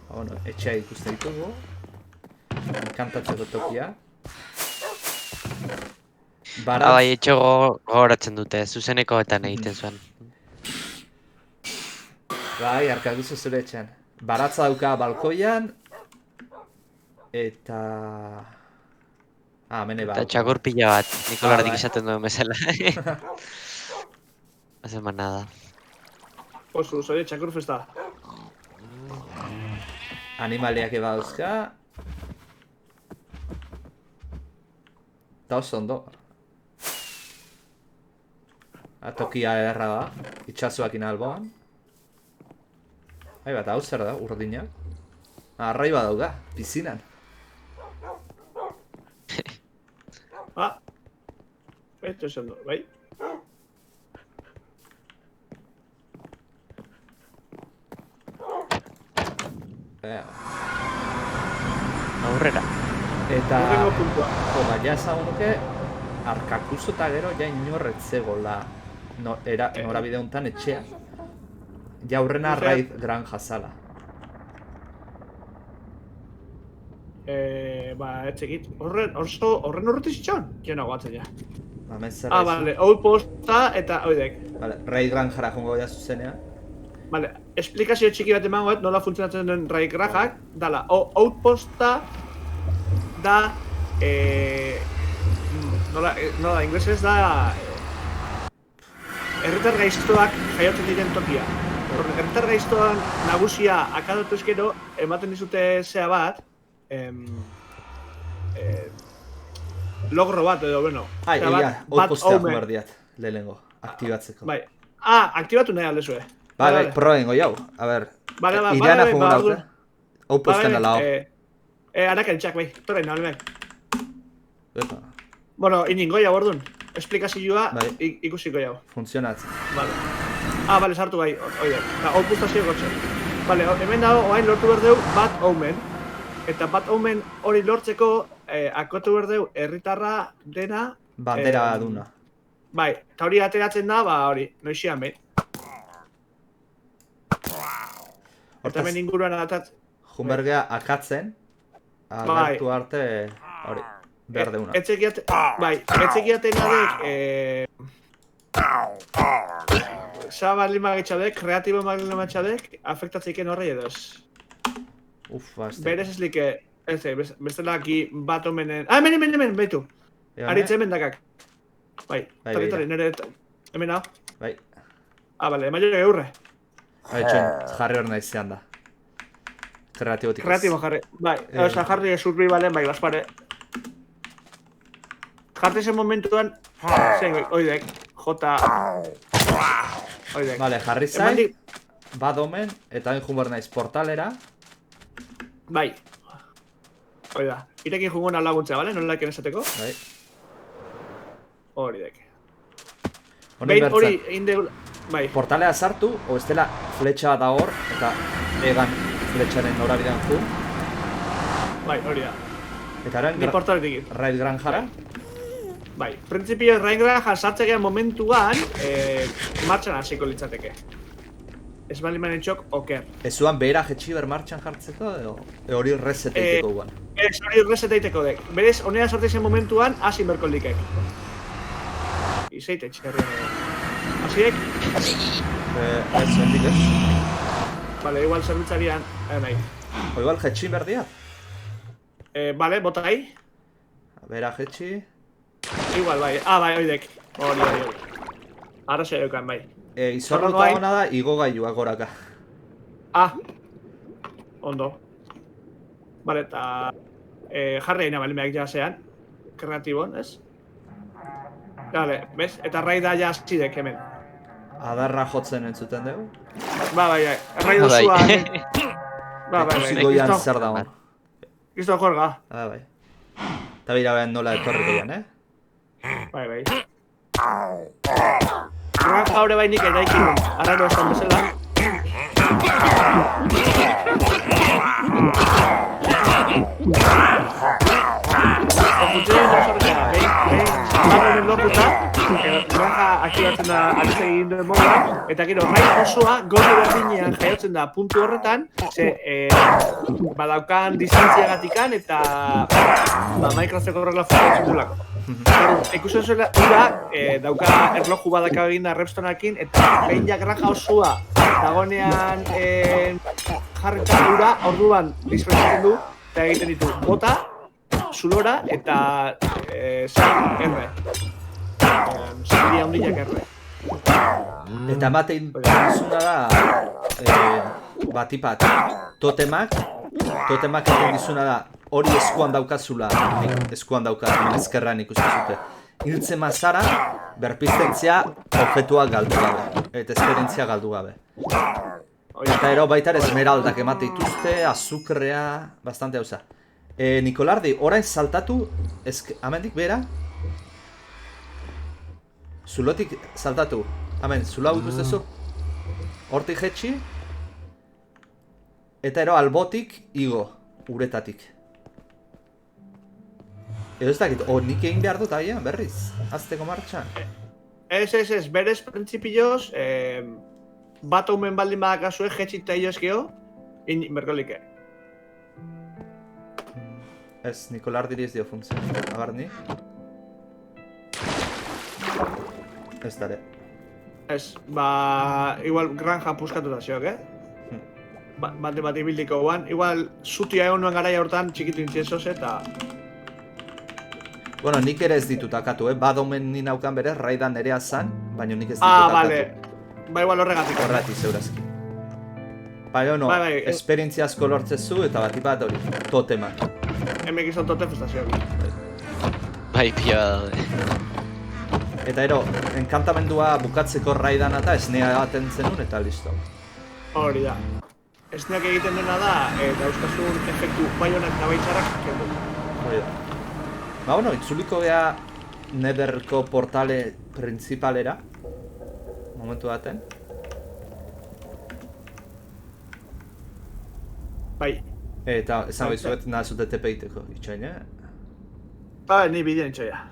A: Bueno, etxea ikusten ditugu. Kantatzeko tokia.
C: Bai, etxo gogoratzen dute, zuzenekoetan egiten zuen.
A: Bai, Arkaguzu zure etxean. Baratza dauka balkoian. Eta... mene
C: Eta txakur pila bat, Nikolardik izaten duen bezala. Hazen manada.
B: Oso, zore, txakur festa.
A: Animaliak eba dauzka. Eta oso ondo. Tokia erra da, itxasuakin alboan. Bat, hau zer da, urdina. Arrai bat dauka, pizinan.
B: Esto esan du, bai?
C: Aurrera.
A: Eta...
B: Urrengo puntua.
A: Baina esan nuke, Arkakuzo eta gero ja inorretzegola norabide honetan etxea. Ja aurrena Raid Granja zala.
B: Etxekit. Horren horretik zitxon? Jo nago batzen ja.
A: Hemen zer
B: Bale, outposta eta oidek.
A: Vale, Raid Granjara jongo ja zuzenean.
B: Bale, esplikazio txiki bat emango nola funtzionatzen duen Raid Granjak. Dala, outposta da... Nola, inglesez da... Herritar gaiztoak jaiotzen diren tokia. Herritar gaiztoan nagusia akadatu eskero, ematen dizute zea bat, logro bat edo, bueno.
A: Egia, outpostea jumar diat, lehenengo, aktibatzeko.
B: Bai. Aktibatu nahi aldezue.
A: Bai, proengo jau, a ber. Ireana jungo daute. Outposten alao.
B: Arakentxak, bai, torrein nahi, bai.
A: Epa.
B: Bueno, iningo jau, ordun. Esplikazioa ikusiko jau.
A: Funtzionatzen.
B: Vale. Bale, sartu bai, oide. Outpostazio gotxe. Vale, hemen dago, oain lortu berdeu Bat Omen. Eta Bat Omen hori lortzeko, akotu berdeu herritarra dena...
A: Bandera duna.
B: Bai, eta hori ateratzen da, hori, noixian behin. Eta hemen inguruan atatzen.
A: Junbergea akatzen, agertu arte, hori, behar deuna.
B: Etxekiaten adek... Zabalin magitxadek, kreatibo magitxadek, magitxadek, afektatzeiken horrei edoz. Berez ez like, bestela aki Bat Omenen... Hemen, behitu. Aritze hemen dakak. Bai, tarri, nire... Hemen hau.
A: Bai.
B: Bale, emaio eurre.
A: Jarri hor nahi zehan da. Kreatibotik ez.
B: Kreatibo jarri, bai. Osa, jarri survivalen, bai, baspare. Jarri zen momentuan... Zein, oidek. Jota... Oidek.
A: Vale, jarri zain. Bat Omen, eta hain jumber naiz portalera.
B: Bai. Oida, irekin jungona laguntzea, bale? Non laiken esateko?
A: Bai.
B: Hori dek. Behin hori indeu... Bai.
A: Portalea sartu, o estela fletxa bat agor, eta egan fletxaren norabidean ju.
B: Bai, hori da.
A: Eta
B: Ni portaletik.
A: Raid Granjara.
B: Bai, printzipio Raid Granja sartzegean momentuan, martxan hasiko litzateke. Ez bali manen txok, oker.
A: Ez zuan behera jetxiber martxan jartzeko, hori reset eiteko guan?
B: Ez hori reset eiteko dek. Berez, honean sorteizen momentuan, hasi berko likek. Izeite txerrian. Hasiek?
A: Ez zendik ez.
B: Bale, igual zerbitzarian, nahi.
A: O igual jetxiber diat?
B: Bale, botai.
A: Behera jetxi.
B: Igual, bai. Bai, oidek. Hori. Arra zeukan, bai.
A: Izorruta hona da, igo gailua goraka.
B: Ondo. Bale, eta... jarri haina balimeak jasean. Kreatibon, ez? Bale, bez? Eta raida jazidek hemen.
A: Adarra jotzen entzuten dugu?
B: Bai. Raidu zuan. Bai.
A: Ikusi goian zer dago.
B: Gizto jorga.
A: Bai. Eta bera behan nola etorri gehian,
B: Bai. Granja hori bainik eraikin duen, arraro esan bezala. Granja aktibatzen da alize egin duen moduan, eta gero, raid osoa gorde berdinean jaiotzen da puntu horretan, badaukan distantziagatikan eta Minecrafteko horrela funtzionatzen duelako. Ikusten zuela, dauka erloju badaka egin da Repstonearekin, eta behin ja granja osoa dagoenean jarrita ura, orduan dispersatzen du, eta egiten ditu bota, zulora eta R. Zaldi handiak R.
A: Eta ematen dizuna da, batipat, totemak egin dizuna da, hori eskuan daukazula, eskuan daukazula, ezkerran ikusten zute. Hiltzen mazara, berpiztentzia objektua galdu gabe, eta esperientzia galdu gabe. Eta ero baita esmeraldak emate dituzte, azukrea, bastante hauza. Nikolardi, orain saltatu, amendik bera? Zulotik saltatu, amen, zulau ikustezu? Hortik jetxi? Eta ero albotik igo, uretatik. Edo ez dakit, nik egin behar dut aia, berriz, azteko martxan.
B: Ez, berez printzipioz, bat omen baldin badakazue, jetxita iozkeo, berkolike.
A: Ez, Nikolardiri ez dio funtzio, agarni. Ez dara.
B: Ez, igual granja puskatu da ziok, Bat ibildiko guan, igual zutia egon nuen garaia hortan txikitu intzienzoz eta...
A: Bueno, nik ere ez ditut akatu, Badomen ni naukan berez, raidan nerea zan, baina nik ez ditut akatu.
B: Vale. Ba, igual horregatik.
A: Horregatik, zeurazki. Baina, no, esperientzia asko lortzezu eta bat hori, totemak.
B: Hemek izan totem festazioak.
C: Bai, pila daude.
A: Eta ero, enkantamendua bukatzeko raidan eta esnea baten zenun eta listo.
B: Hori da. Esneak egiten dena da, dauzkazun efektu bai honak eta baitzarak kendu.
A: Hori da. Ba, bueno, itzuliko geha Netherko portale principalera. Momentu baten.
B: Bai.
A: Eta, esan behizuet, nahazute tepe egiteko, itxain,
B: Ba, ni bidean itxoia.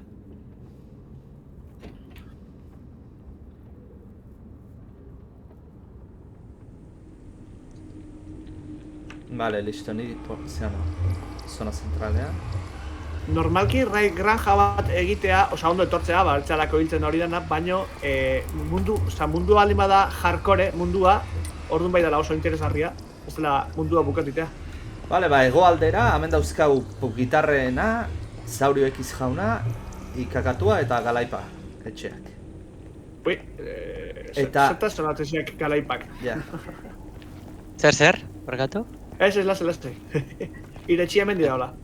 A: Vale, listo, ni zona zentralean.
B: Normalki, granja bat egitea, ondo etortzea, baltzalako hiltzen hori dena, baino mundua alima da hardcore mundua, orduan bai dela oso interesgarria, ez dela mundua bukatitea.
A: Vale, ba, hegoaldera, hemen dauzkau gitarrena, Zaurio X jauna, ikakatua eta galaipa, etxeak.
B: Ui, zertaz zonateziak galaipak.
A: Ja.
C: Zer, barkatu?
B: Ez, lasai. Iretxia hemen dira hola.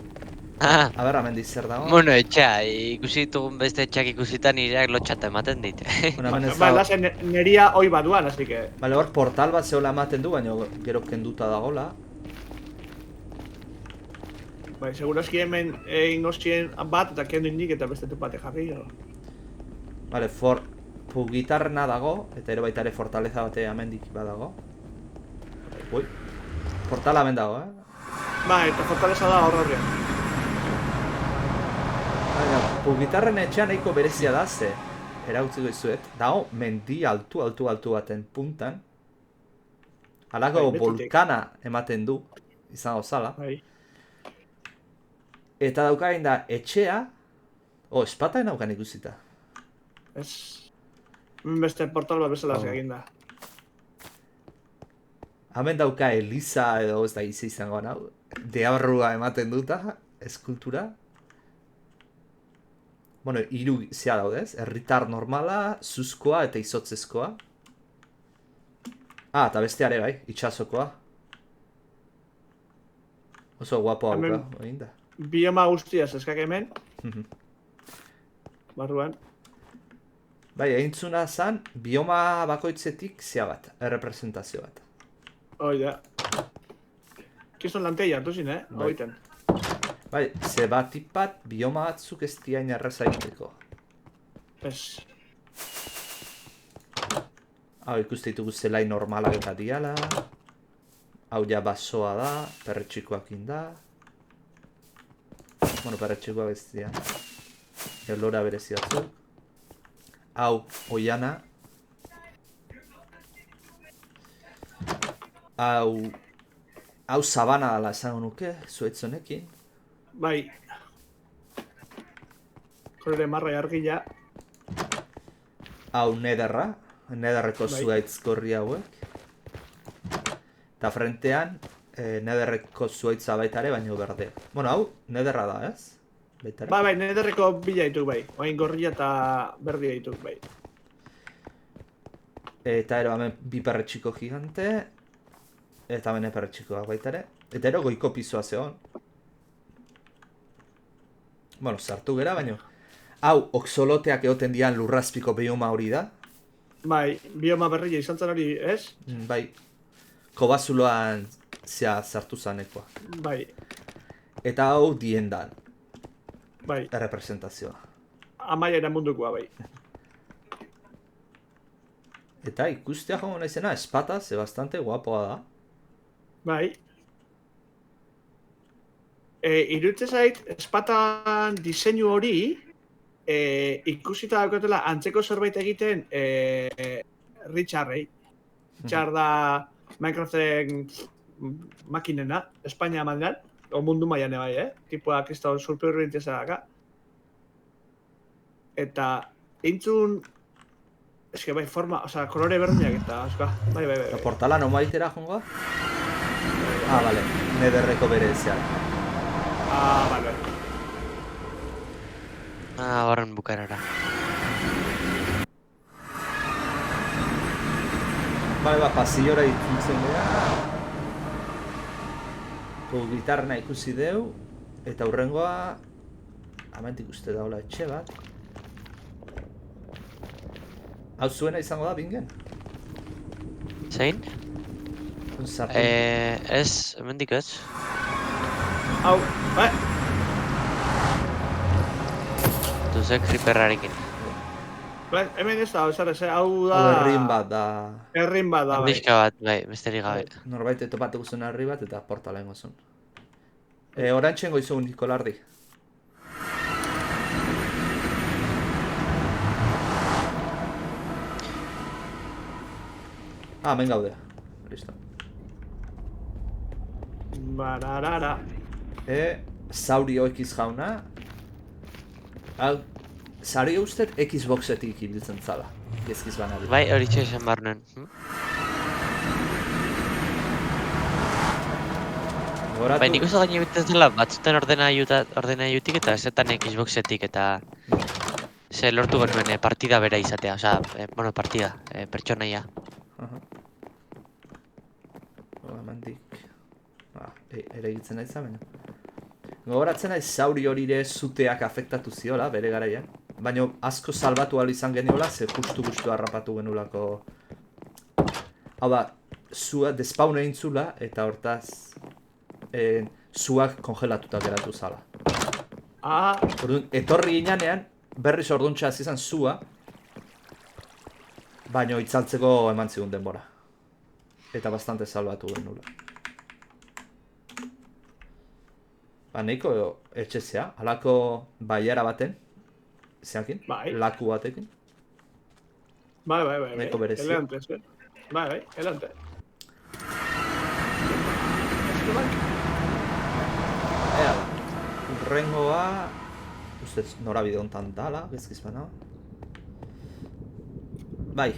C: Ah,
A: A ber, hemen zer dago.
C: bueno, etxea, ikusi ditugun beste etxeak ikusita nireak lotxata ematen dit.
A: Bueno, hemen ez
B: Ba,
A: dago.
B: lasai neria hoi baduan, así que...
A: Vale, hor portal bat zehola ematen du, baina gero kenduta dagola.
B: Bai, segurazki hemen egingo zien bat eta kendu indik eta beste bate jarri.
A: Vale, gitarrena dago, eta ere baita ere fortaleza bate amendik badago. Ui, portala hemen dago,
B: Ba, eta fortaleza da horrean.
A: Baina, gitarren etxean nahiko berezia da, ze erautziko izuet. Dago, mendi altu baten puntan. Halako
B: Bai,
A: volkana ematen du, izango zala.
B: Bai.
A: Eta daukain da, etxea... espataen daukan ikusita.
B: Ez... Beste portal bat bezala egin da.
A: Hemen dauka Eliza edo ez da izi izango nau. Deabrua ematen duta, eskultura. Bueno, hiru zea daudez, herritar normala, zuzkoa eta izotzezkoa. Ah, eta besteare bai, itxasokoa. Oso guapo hauka, egin da.
B: Bioma guztiaz eskak hemen. Barruan.
A: Bai, egintzuna zan, bioma bakoitzetik zea bat, errepresentazio bat.
B: Hoi da. Kizun lanteia, hartu zin,
A: Bai.
B: Hoiten.
A: Bai, ze batik bat bioma batzuk ez diain erreza egiteko.
B: Ez.
A: Hau ikuste ditugu zelai normalak eta diala. Hau ja basoa da, perretxikoak inda. Bueno, perretxikoak ez dira. Elora berezi batzuk. Hau, oiana. Hau sabana dala esango nuke, zuaitzonekin.
B: Bai. Kolore marra argila.
A: Hau nederra, nederreko
B: Bai.
A: zuaitz gorri hauek. Eta frentean, nederreko zuaitza baita ere, baino berde. Bueno, hau, nederra da, ez? Baita ere.
B: Bai, nederreko bila dituk bai. Oain gorria eta berdia dituk bai.
A: Eta ero hemen bi perretxiko gigante. Eta hemen perretxikoak baita ere. Eta ero goiko pisoa zegoen. Bueno, sartu gera, baino. Hau, oxoloteak egoten dian lurrazpiko bioma hori da.
B: Bai, bioma berria izan zen hori, ez?
A: Bai, kobazuloan zea sartu zanekoa.
B: Bai,
A: Eta hau diendan,
B: bai.
A: errepresentazioa.
B: Amaiera mundukoa bai.
A: Eta ikustea joan naizena, espata, ze bastante guapoa da.
B: Bai. Irutze zait, espatan diseinu hori, ikusita daukotela antzeko zerbait egiten Richardrei. Richard da Minecraften makinena, Espainia mandan, o mundu mailan bai, Tipua kristal supervivientesa daka. Eta entzun eske bai forma, osea, kolore berdinak eta aska. Bai.
A: Eta portala no maitera jongo? Ah, vale, nederreko bereziak.
B: Ah, vale.
C: Horren bukarara.
A: Bale, pasillora itzultzen gara. Gitarrena ikusi deu. Eta hurrengoa... Hamentik uste daula etxe bat. Hau zuena izango da, bingen?
C: Zein?
A: Sartu.
C: Ez, hemendik ez.
B: Hau, bai.
C: Duzek creeperrarekin.
B: Bai, hemen ez da, hau da...
A: Hau herrin bat da...
B: Herrin bat da, bai.
C: Handizka bat, bai, besterik gabe.
A: Norbait topatuko zen herri bat eta portala ingo zuen. Orantxengo izu Nikolardi. Hemen gaude. Listo.
B: Bararara.
A: Saurio X jauna. Hau, Saurio ustez Xboxetik ibiltzen zala. Gezkiz banari.
C: Bai, hori esan behar nuen.
A: Goratu...
C: Bai, nik uste gaine bintez dela, batzuten ordenaiutik eta ezetan Xboxetik eta... Ze lortu genuen partida bera izatea, osea, partida, pertsonaia.
A: Hemendik... Ere egitzen nahi zamen. Gogoratzen naiz Sauri hori ere zuteak afektatu ziola, bere garaian. Baina asko salbatu ahal izan geniola, ze justu harrapatu genulako... Hau da, zua despawn egin zula, eta hortaz... zuak kongelatuta geratu zala. Orduan, etorri inanean, berriz orduntxa izan zua, baina itzaltzeko eman zigun denbora. Eta bastante salbatu genula. Ba, nahiko etxezea, halako baiara baten, zeakin, laku batekin.
B: Bai.
A: Nahiko berezi.
B: Elante, eske. Bai, elante.
A: Ea da, urrengoa, ustez norabide hontan dala, gezkiz bana. Bai,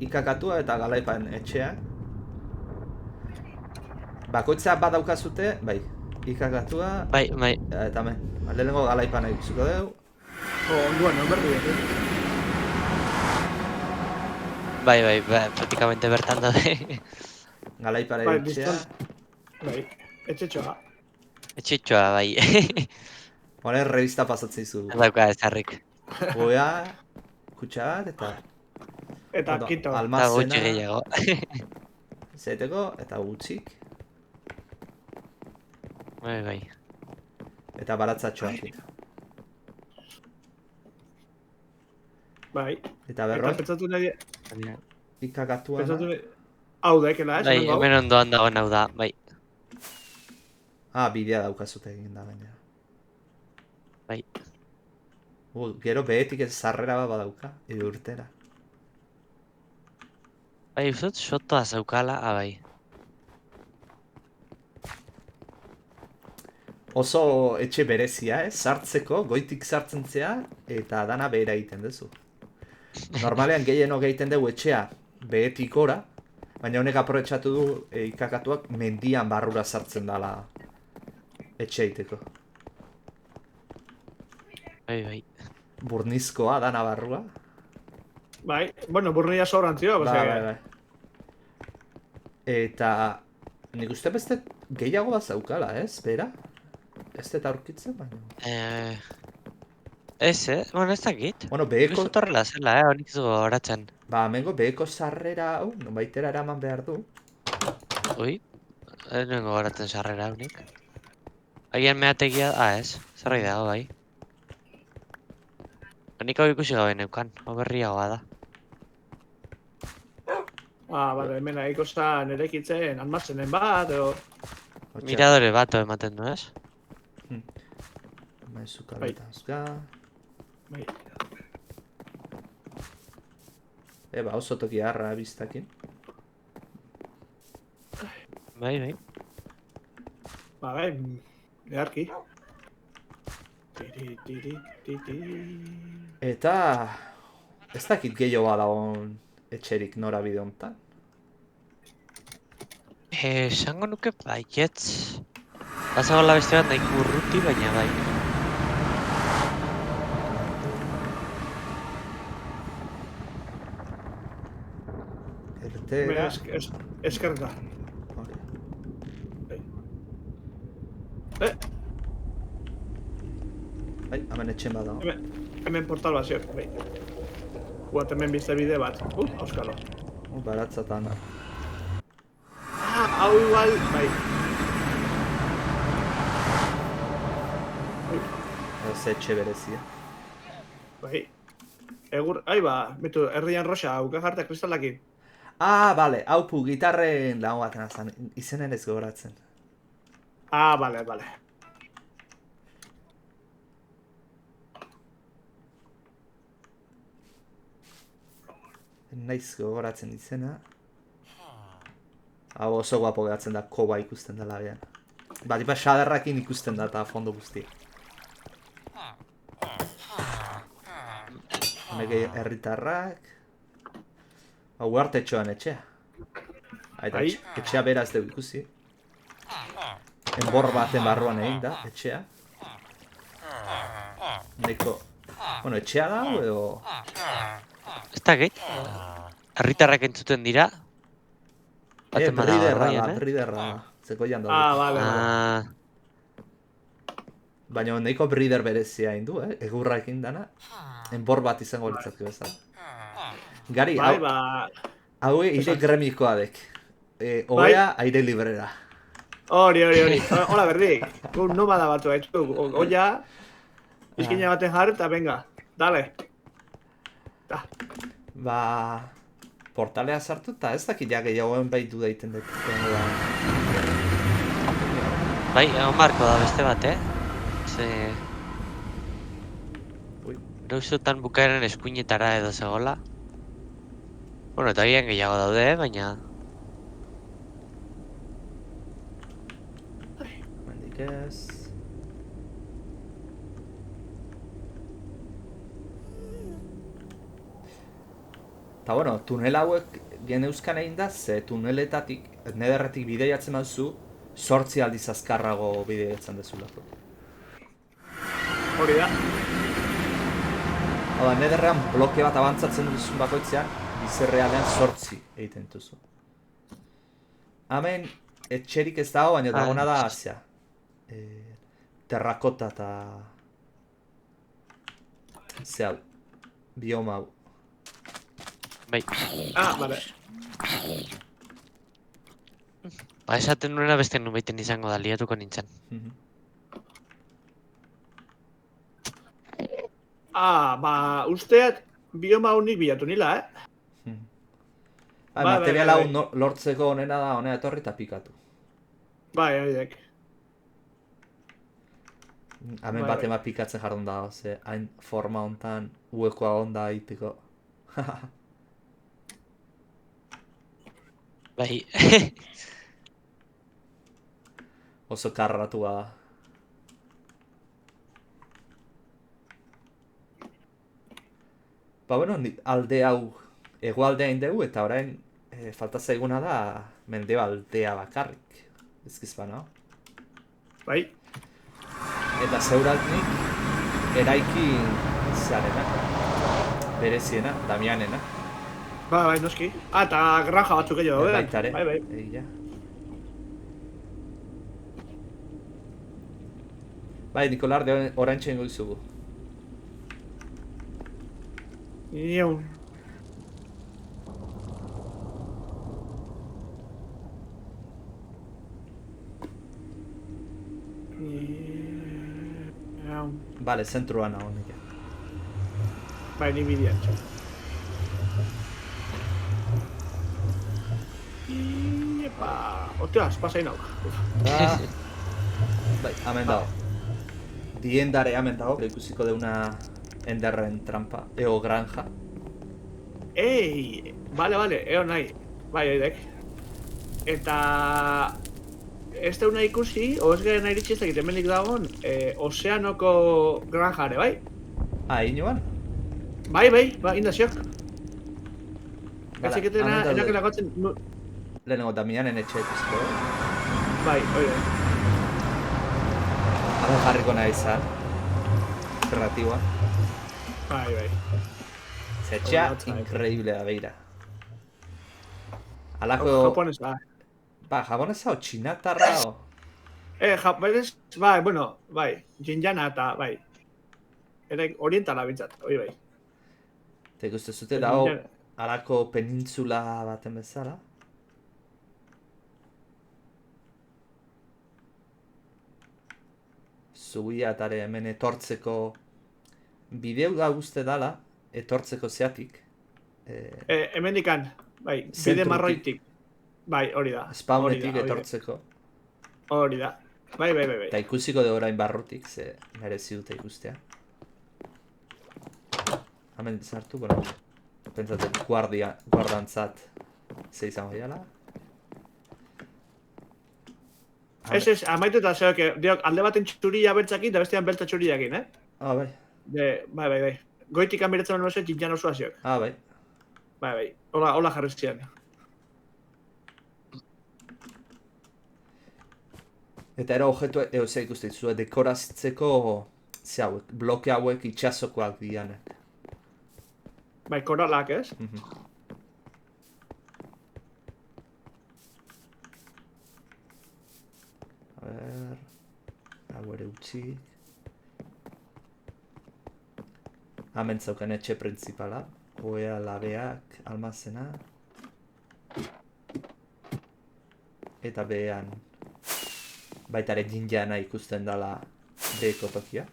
A: ikakatua eta galaipan etxea. Bakoitza bat daukazute, bai, ikakatua...
C: Bai.
A: Eta hemen, lehenengo galaipana ikusiko dugu.
B: Onduan, berri dut.
C: Bai, praktikamente bertan daude.
A: Galaipara etxea.
B: Bai, etxetxoa.
C: Etxetxoa, bai.
A: Honen revista pasatzen izu.
C: Dauka ez harrik.
A: Goea, kutsa bat, eta...
B: Eta kito.
C: Eta gutxi gehiago.
A: Zaiteko, eta gutxik.
C: Bai.
A: Eta baratzatxoakin.
B: Bai.
A: Eta berroi,
B: Pentsatu nahi...
A: ikakatua
B: Pentsatu
A: da.
B: nahi... Hau da, ekela,
C: Bai, hemen ondoan dagoen hau da, bai.
A: Bidea daukazute egin da baina.
C: Bai.
A: Gero behetik ez sarrera bat badauka, edo urtera.
C: Bai, uzut, sotoa zaukala, bai.
A: Oso etxe berezia, sartzeko, goitik sartzen zea, eta dana behera egiten duzu. Normalean gehienok egiten dugu etxea behetik ora, baina honek aprobetxatu du ikakatuak mendian barrura sartzen dala etxe egiteko.
C: Bai.
A: Burnizkoa dana barrua.
B: Bai, bueno, burnia sobrantzio,
A: Bai. Eta nik uste beste gehiago bat zaukala, ez, bera? Ez dut aurkitzen, baina...
C: Ez, bueno, ez dakit.
A: Bueno, beheko...
C: Nik horrela zela, honik zu horatzen.
A: Hemengo beheko sarrera hau, nonbaitera eraman behar du.
C: Ui, ez nengo horatzen sarrera honik. Agian meategia, ez, zerrai dago, bai. Nik hau ikusi gabe neukan, hau berriagoa da.
B: Bale, hemen ahiko zan erekitzen, almatzenen bat, edo...
C: Miradore bat ematen du, ez?
A: Maizu kaletazka...
B: Bai.
A: Oso toki harra biztakin.
C: Bai.
B: Bai, beharki.
A: Eta... ez dakit gehiago dagoen etxerik norabide honetan.
C: Esango nuke baietz. Bazagola beste bat nahiko urruti, baina bai.
A: Ertera...
B: Eskerta.
A: Bai, hemen etxen bat dago.
B: Hemen portal bat zio, bai. Guat hemen bizte bide bat. Auskalo.
A: Baratzatan.
B: Hau igual, bai.
A: Ez etxe berezia.
B: Bai. Egur, betu, herrian roxa, auka jartea kristalakin.
A: Bale, haupu, gitarren lagun baten azan, izenen ez gogoratzen.
B: Bale.
A: Naiz gogoratzen izena. Hau oso guapo gehatzen da, koba ikusten dela behan. Tipa xaderrakin ikusten da eta fondo guzti. Honeke herritarrak. Hau hartetxoan etxea. Etxea beraz dugu ikusi. Enbor baten barruan egin da, etxea. Neko... Bueno, etxea da edo...
C: Ez dakit. Herritarrak entzuten dira.
A: Briderra. Zeko jan daude.
B: Bale.
A: Baina nahiko brider berezia egin du, egurra ekin dana. Enbor bat izango litzatko bezala. Gari, hau aire gremikoa dek. Oea aire librera.
B: Hori. Hola, berdik. Un nomada batu haitzu. Oia, izkina baten jarri eta venga. Dale.
A: Portalea sartu eta ez dakit ja gehiagoen baitu daiten dut.
C: Bai, egon marko da beste bat, Neuzutan bukaeren eskuinetara edo zegoela. Bueno, eta gian gehiago daude, baina...
A: Mendik ez... Eta bueno, tunel hauek geneuzkan egin da, ze tuneletatik, nederretik bideiatzen baduzu, 8 aldiz azkarrago bideiatzen dezulako.
B: Hori da.
A: Hau da, nederrean bloke bat abantzatzen duzun bakoitzean, bizerrealean 8 egiten duzu. Hemen, etxerik ez dago, baina dagona da Asia. Terrakota eta... Ze hau, bioma hau.
C: Bai.
B: Bale.
C: Esaten nuena beste nubaiten izango da, liatuko nintzen.
B: Ba, usteat bioma unik bilatu nila, Bai,
A: material hau
B: bai.
A: lortzeko onena da, honea etorri eta pikatu.
B: Bai, horiek.
A: Hemen bat ema pikatzen jardun da, ze hain forma hontan huekoa onda iteko.
C: Bai.
A: Oso karratua da. Ba, bueno, alde hau hegoaldea indegu eta orain falta zaiguna da mendebaldea bakarrik. Ezkizpana.
B: Bai.
A: Eta zeuratnik eraiki zarena. Bereziena, Damianena.
B: Bai, noski. Eta granja batzuk edo,
A: Baitare.
B: Bai.
A: Egia. Bai, Nikolar, de orain txengo izugu.
B: Iun.
A: Bale, zentruan nago nire.
B: Bai, ni bidean txo. Iepa. Osteaz, pasain hau.
A: Bai, hemen dago. Diendare hemen dago, ikusiko deuna enderren trampa, ego granja.
B: Ei, bale, eo nahi. Bai, oidek. Eta... Ez deuna ikusi, oez garen nahi ditzi ez dakit hemenik dagoen, ozeanoko granjare, bai?
A: Inoan?
B: Bai, indaziok. Ez eketena, enak erakotzen...
A: Lehenengo Damianen etxe ikusiko.
B: Bai, oide.
A: Hau jarriko nahi izan. Kreatiboa.
B: Bai.
A: Zetxea, increíblea, beira. Alako...
B: Japonesa.
A: Ba, japonesa o txinatarra o...
B: Japonesa, bai, bueno, bai. Jinjana eta, bai. Ere orientala bintzat, hori bai.
A: Eta ikuste zute dago alako penintzula baten bezala. Zubia etare hemen etortzeko bideu da guzti dala, etortzeko zeatik.
B: Hemendikan, bai, bide marroitik. Bai, hori da.
A: Spawnetik etortzeko.
B: Hori da. Bai.
A: Eta ikusiko de orain barrutik, ze merezi dute ikustea. Hemen sartu, bueno, pentsatzen guardantzat ze izango diala.
B: Ez, amaitu eta zeok, diok, alde baten txurilla beltzakin, da bestean beltza txurillakin,
A: Bai.
B: Bai. Goitik amiratzen hori nozen, jinjan osoa zeok.
A: Bai.
B: Bai. Hola jarri zian.
A: Eta ero objetu ze ikuste zuen dekorazitzeko ze hauek, bloke hauek itxasokoak dianek.
B: Bai, koralak, ez?
A: A ver... Hau ere utzi... Hemen zauken etxe printzipala. Oea labeak, almazena... Eta behean... Baita ere jinjana ikusten dala beheko tokia.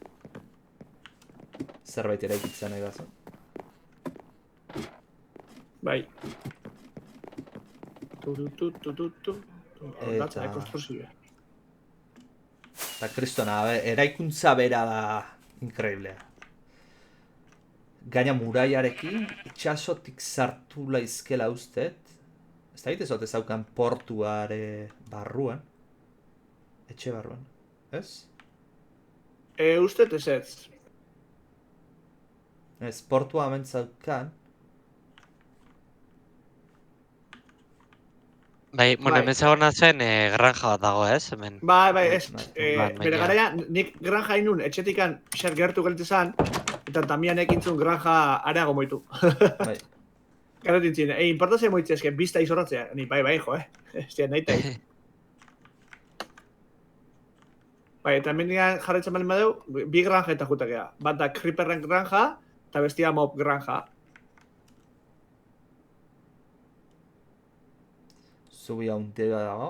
A: Zerbait ere ikitzen nahi bazo.
B: Bai. Eta... konstruzioa.
A: Eta kristona, eraikuntza bera da inkreiblea. Gaina muraiarekin, itxasotik sartu laizkela ustet. Ez da egite zote zaukan portuare barruan. Etxe barruan, ez?
B: Ustet ez ez.
A: Ez, portua hemen zaukan.
C: Bai, bueno, hemen zagona zen granja bat dago, ez? Hemen.
B: Bai, ez.
C: Baina.
B: Bere garaia, nik granja inun, etxetikan zer gertu geltezan, eta tamian ekintzun granja areago moitu.
A: Bai.
B: Gero dintzien, importazio moitzezke, bizta izorratzea. Ni, bai, jo, Ez dira nahi tai. Bai, eta hemen jarretzen balen badeu, bi granja eta jutakea. Bat da Creeperren granja, eta bestia Mob granja.
A: Zubia untera dago.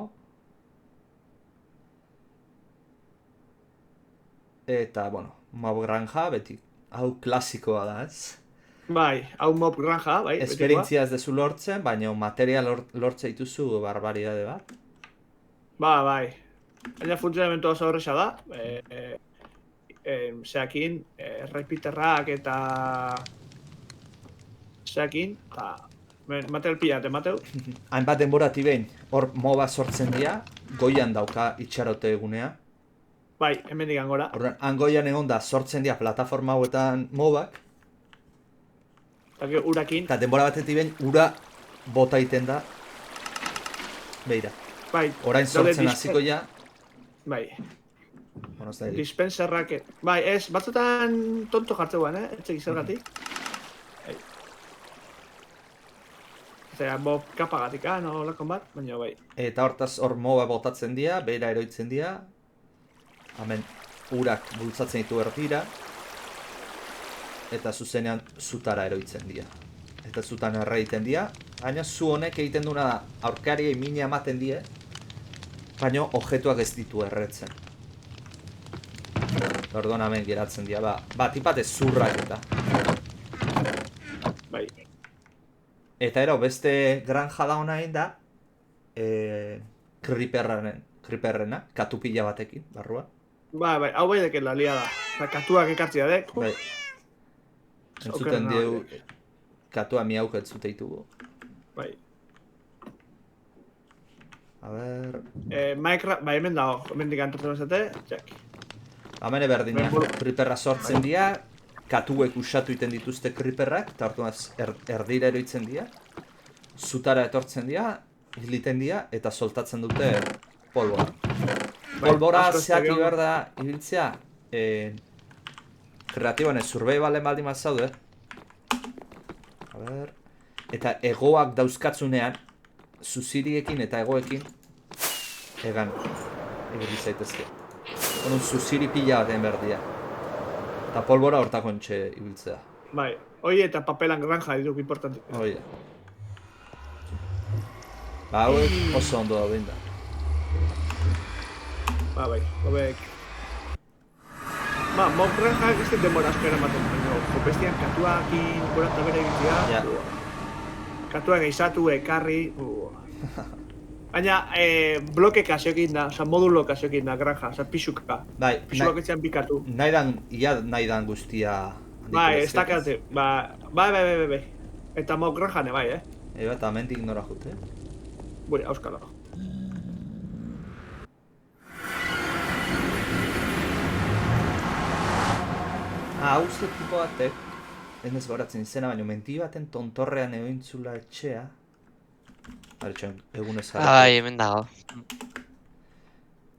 A: Eta, bueno, Mob granja beti Hau klasikoa da, ez?
B: Bai, hau mob granja, bai.
A: Esperientzia ez dezu lortzen, baina material lortze dituzu barbaridade bat.
B: Bai. Baina funtzionamentu oso horreza da. Zeakin, repeaterrak eta... Zeakin, eta... Material pila, Mateu.
A: Hainbat denborati behin, hor moba sortzen dira, goian dauka itxarote egunea.
B: Bai, hemendik angora.
A: Orduan, hangoian egon da sortzen dira plataforma hauetan mobak,
B: Eta urakin.
A: eta denbora batetik behin ura bota iten da. Beira,
B: Bai.
A: orain sortzen hasiko ja.
B: Bai.
A: Bueno, ez da ere.
B: Dispenserrak... Bai, ez, batzutan tonto jartzeuan, Etxek izergatik. Bai. Zera, mob kapagatik, no lakon bat, baina bai.
A: Eta hortaz hor moba botatzen dira, beira eroitzen dira. Hemen urak bultzatzen ditu erdira. Eta zuzenean zutara eroitzen dira. Eta zutan erraiten dira. Baina zu honek egiten duena da, aurkariei mina ematen die, baina objektuak ez ditu erretzen. Orduan hemen geratzen dira, tipate zurrak eta.
B: Bai.
A: Eta ero, beste granja da hona egin da, Creeperrena, katupila batekin, barrua.
B: Bai, hau bai deken lalia da. Katuak ekartzia dek.
A: Bai. Entzuten diegu, katua miauk entzute ditugu.
B: Bai.
A: A ber...
B: Minecraft, bai hemen dago, hemendik antortzen bezate, txak.
A: Hemen berdina, creeperra sortzen dira, katuek usatu iten dituzte creeperrak, eta orduan erdira eroitzen dira, zutara etortzen dira, hiliten dira, eta soltatzen dute polbora. Polbora zeaki behar da ibiltzea, kreatiboan ez survivalen baldin bat zaude. A ber... Eta egoak dauzkatzunean, zuziriekin eta egoekin, egan, ibili zaitezke. Honun zuziri pila baten berdia. Eta polbora hortako entxe ibiltzea.
B: Bai, hoi eta papelan granja diduk importantik.
A: Hoi da. Hauek oso ondo da behin da.
B: Bai, hobek. Mob granja ez den denbora asko eramaten, baina bestian katuakin, gora eta bere egitea.
A: Ja.
B: Katuak eizatu, ekarri... Baina, bloke kasiokin da, oza, modulo kasiokin da, granja, oza, pixuka.
A: Bai,
B: Pixuak etxean bikatu.
A: nahi dan guztia...
B: Bai, ez dakate, bai. Eta mob granjane, bai,
A: Eta mendik nora jute.
B: Bure, auskalo.
A: Uste tipo batek, ez nez goratzen izena, baina menti baten tontorrean egointzula etxea. Haritxan, egunez jarri.
C: Ai, hemen dago.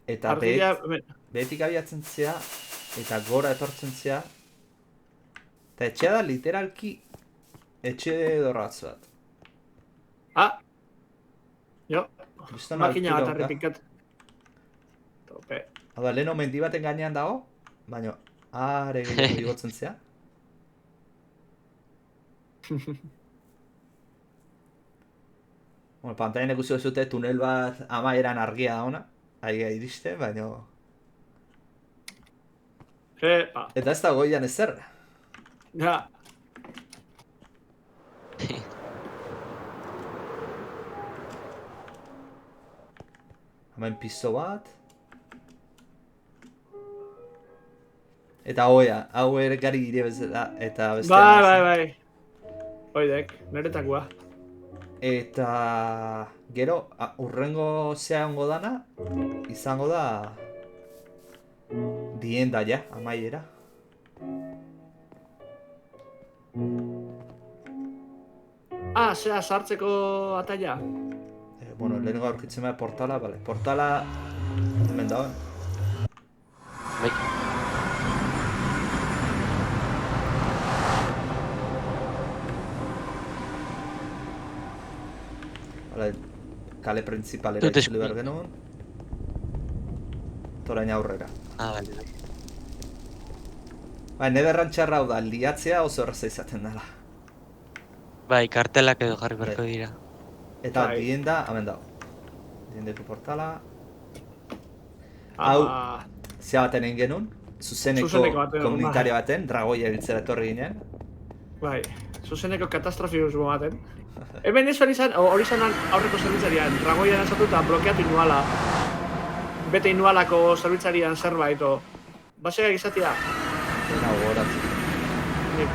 A: Eta behetik abiatzen zea, eta gora etortzen zea. Eta etxea da literalki etxe dorratz bat.
B: Jo, makina bat arrepikat. Tope.
A: Hau da, leheno mendi baten gainean dago, baina are gehiago igotzen zea. Bueno, pantailan ikusi zute tunel bat amaieran argia da ona. Aia iriste, baina... Eta ez da goian ezer.
B: Ja.
A: Hemen piso bat. Eta hoia, hau ere gari gire bezala, eta beste...
B: Bai. Hoidek, neretakoa.
A: Eta... Gero, urrengo zea ongo dana, izango da... Dienda ja, amaiera.
B: Zea sartzeko ataia.
A: Bueno, lehenengo aurkitzen behar portala, bale. Portala... Hemen dagoen.
C: Bai.
A: Kale principalera itzuli behar genuen. Torain aurrera.
C: Bale.
A: Nederran txarra hau da, liatzea oso erraza izaten dela.
C: Bai, kartelak edo jarri beharko dira.
A: Eta dienda, hemen dago. Diendeko portala. Hau, zea baten egin genuen. zuzeneko komunitario baten, dragoia biltzera etorri ginen.
B: Bai, zuzeneko katastrofismo baten. Hemen ez izan, hori zanan aurreko zerbitzarian, dragoian esatu eta blokeatu inuala. Bete inualako zerbitzarian zerbait, baseak izatea.
A: Dena gogoratzen.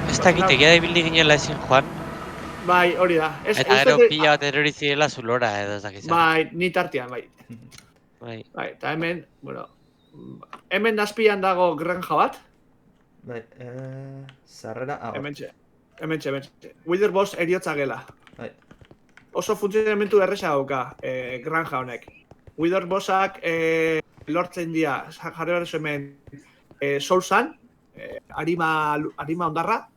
C: Ez dakit, egia da ibildi ginela ezin joan.
B: Bai, hori da.
C: Eta gero pila bat erori zirela zulora edo ez dakit.
B: Bai, ni tartean, bai.
C: Bai.
B: Bai, eta hemen, bueno, hemen azpian dago granja bat.
A: Bai, zarrera,
B: Hementxe. Wither Boss eriotza gela.
A: Bai.
B: Oso funtzionamentu erresa dauka, granja honek. Wither Bossak lortzen dira, jarri behar hemen, Soulsan, arima ondarra,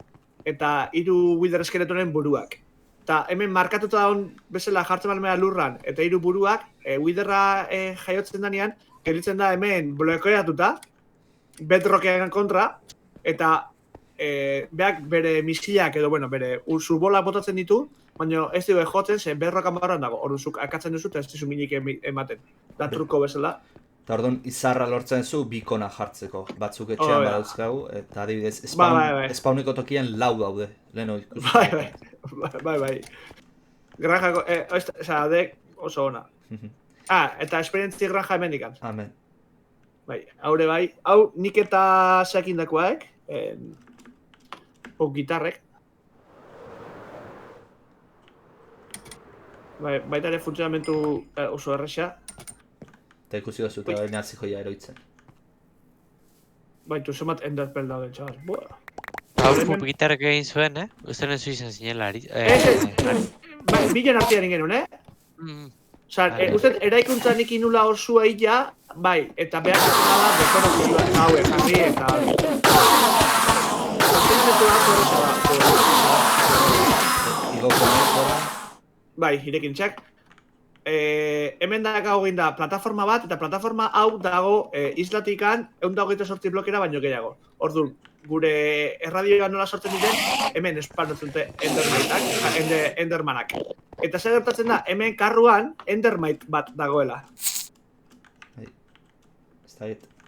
B: eta 3 Wither eskeletonen buruak. Eta hemen markatuta daun bezala jartzen balmea lurran, eta 3 buruak, Witherra jaiotzen danean, gelitzen da hemen blokeatuta, bedrockean kontra, eta beak bere misilak edo, bueno, bere ursubolak botatzen ditu, baina ez dugu jotzen, ze bedrockan barran dago, orduan akatzen duzu, eta ez dizu minik ematen. Da truko bezala.
A: Eta orduan izarra lortzen zu bikona jartzeko. Batzuk etxean badauzkagu, eta adibidez, spawneko tokian 4 daude, leheno ikusten.
B: Bai. Granjako, dek oso ona. Eta esperientzi granja hemen ikan.
A: Amen.
B: Bai, haure bai. Hau nik eta zeakindakoak, gitarrek. Bai, baita ere funtzionamentu oso erresa.
A: Eta ikusi da zuta baina joia eroitzen.
B: Baitu, zemat enderpel dauden, txabal. Buah.
C: Hau gitarrek egin zuen, Uste nezu izan zinela ari.
B: Bai, bilen artean ingen, Osa, uste eraikuntzan ikin nula orsua illa, bai, eta behar zena da dekorazioak hau jarri eta...
A: Igo konektora.
B: Bai, irekin txak. Hemen dago egin da plataforma bat, eta plataforma hau dago islatikan 128 blokera baino gehiago. Orduan, gure erradioa nola sortzen diren, hemen espanotzen dute endermanak. Eta zer gertatzen da, hemen karruan endermite bat dagoela.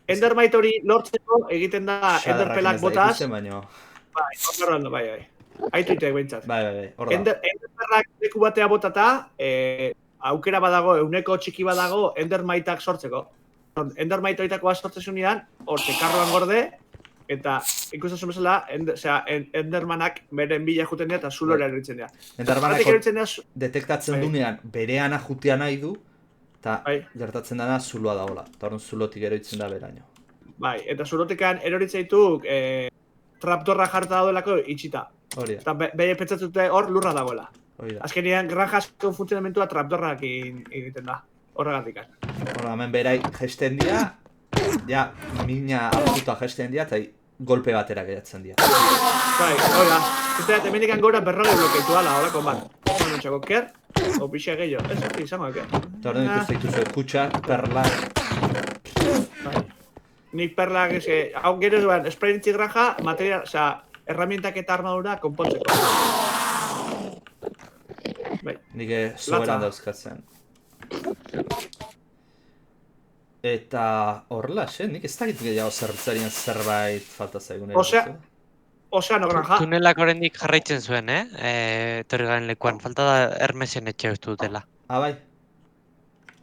B: Endermite hori lortzeko egiten da enderpelak botaz. Bai. Aituitek behintzat.
A: Bai, hor da.
B: Enderpelak leku batea botata, aukera badago, euneko txiki badago endermaitak sortzeko. Endermite horitakoa sortzen zunean, horte karroan gorde, eta ikusten bezala, endermanak beren bila juten dira eta zulora eritzen dira.
A: Endermanak detektatzen dunean bereana jutea nahi du, eta gertatzen dena zuloa dagoela. Eta horren zulotik eroitzen da beraino.
B: Bai, eta zulotikan eroritzaituk trapdorra jarta daudelako itxita.
A: Hori da.
B: Eta behi pentsatzute hor lurra dagoela. Azkenean, granjasko funtzionamentua trapdorrak egiten da, horregatik.
A: Hora, hemen berai gesten dira, ja, mina hartuta gesten dira, eta golpe batera geratzen dira.
B: Bai, hori, usteat, hemen ikan gora berroge blokeitu ala, horako bat. Horren txako, ker, opixe gehiago, ez hori izango, ker.
A: Eta horren ikusten dituzu, kutsak, perlak.
B: Nik perlak, hau gero duen, esperientzi granja, material, oza, herramientak eta armadura konpontzeko.
A: Nik soberan dauzkatzen. Eta horrela, nik ez dakit gehiago zerbitzarien zerbait falta zaigun.
B: Ozeano granja.
C: Tunelak horrendik jarraitzen zuen, etorri garen lekuan. Falta da Hermesen etxe uste dutela.
A: Bai.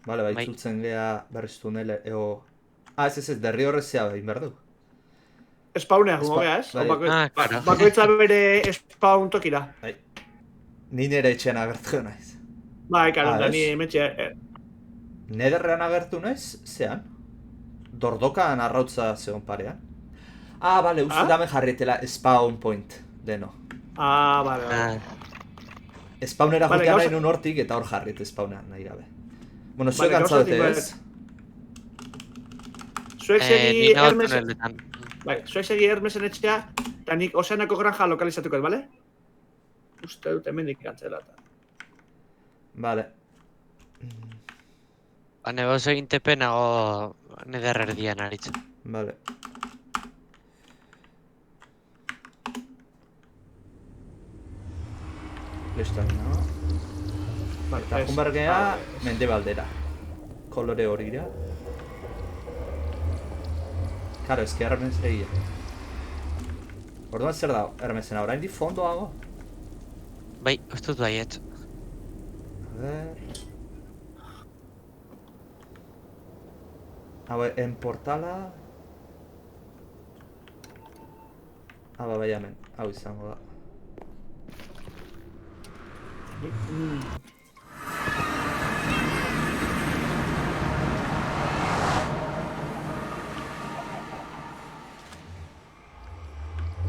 A: Bale, itzultzen geha berriz tunele, ego... ez, derri horrezea behin behar du.
B: Spawnea, gongo geha, ez? Bakoitza bere spawn tokira.
A: Ni nire etxean agertu naiz.
B: Bai, karo, da ni emetxe...
A: Nederrean agertu naiz, zean? Dordokan arrautza zegoen parean. Bale, uste damen jarrietela spawn point, deno.
B: Bale.
A: Spawnera jotea nahi nun hortik eta hor jarriet spawnera nahi gabe. Bueno, zuek antzadete ez?
B: Zuek segi Hermesen... Bai, zuek segi Hermesen etxea, eta nik Ozeanako granja lokalizatuko ez, bale? Uste dut hemen ikantzela.
A: Bale.
C: Negoz egin tepenago neder erdian aritzen.
A: Bale. Listo, no? Eta junbargea mende baldera. Kolore horira. Karo, eski Hermes egia. Orduan zer da, Hermesena, orain di fondoago?
C: Bai, ez dut baiet.
A: A ver... Hau, en portala... Bai, hemen, hau izango da.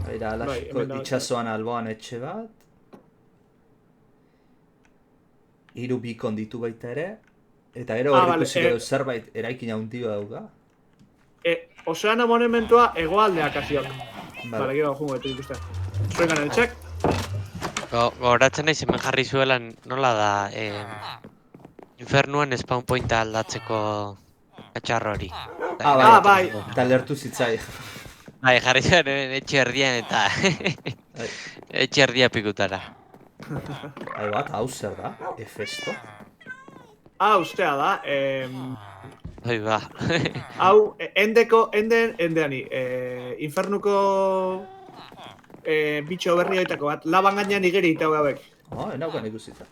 A: Baina, alasko itxasoan alboan etxe bat. 3 bikon ditu baita ere. Eta gero hor ikusiko du zerbait eraikina handi dauka.
B: Ozeana monumentua hegoaldeak hasiok.
A: Vale,
B: gero jungo etu ikusten. Zuengan el check.
C: Goratzen naiz hemen jarri zuela nola da infernuan spawn pointa aldatzeko katxarro hori.
B: Bai.
A: Eta lertu zitzai.
C: Bai, jarri zuen etxe erdian eta etxe erdia pikutara.
A: Hau bat, hau zer da? Efesto?
B: Ustea da,
C: Hoi ba.
B: hau, endeani, infernuko bitxo berri hoitako bat, laban gainean igeri itau gabek.
A: Enaukan ikusita.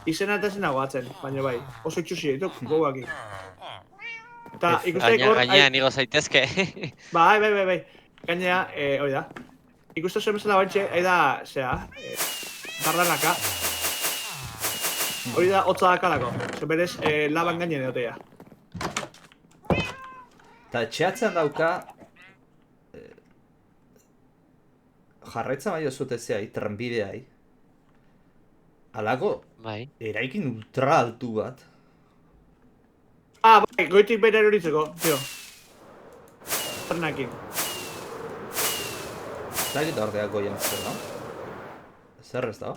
B: Izena eta zenago batzen, baina bai, oso itxusi dituk, gogaki. Eta ikusteko hor...
C: Gainean igo zaitezke.
B: Bai. Gainea, hori da. Ikuste zuen bezala bantxe, da, dardanaka. Hori da, hotza dakalako. Zer berez, laban gainen edotea.
A: Eta etxeatzen dauka... Jarraitzen bai osutezeai, trenbideai. Alako, eraikin ultra altu bat.
B: Bai, goitik bera eroritzeko, tio. Trenakin.
A: Zagit ordeak goian zer, no? Zer ez da?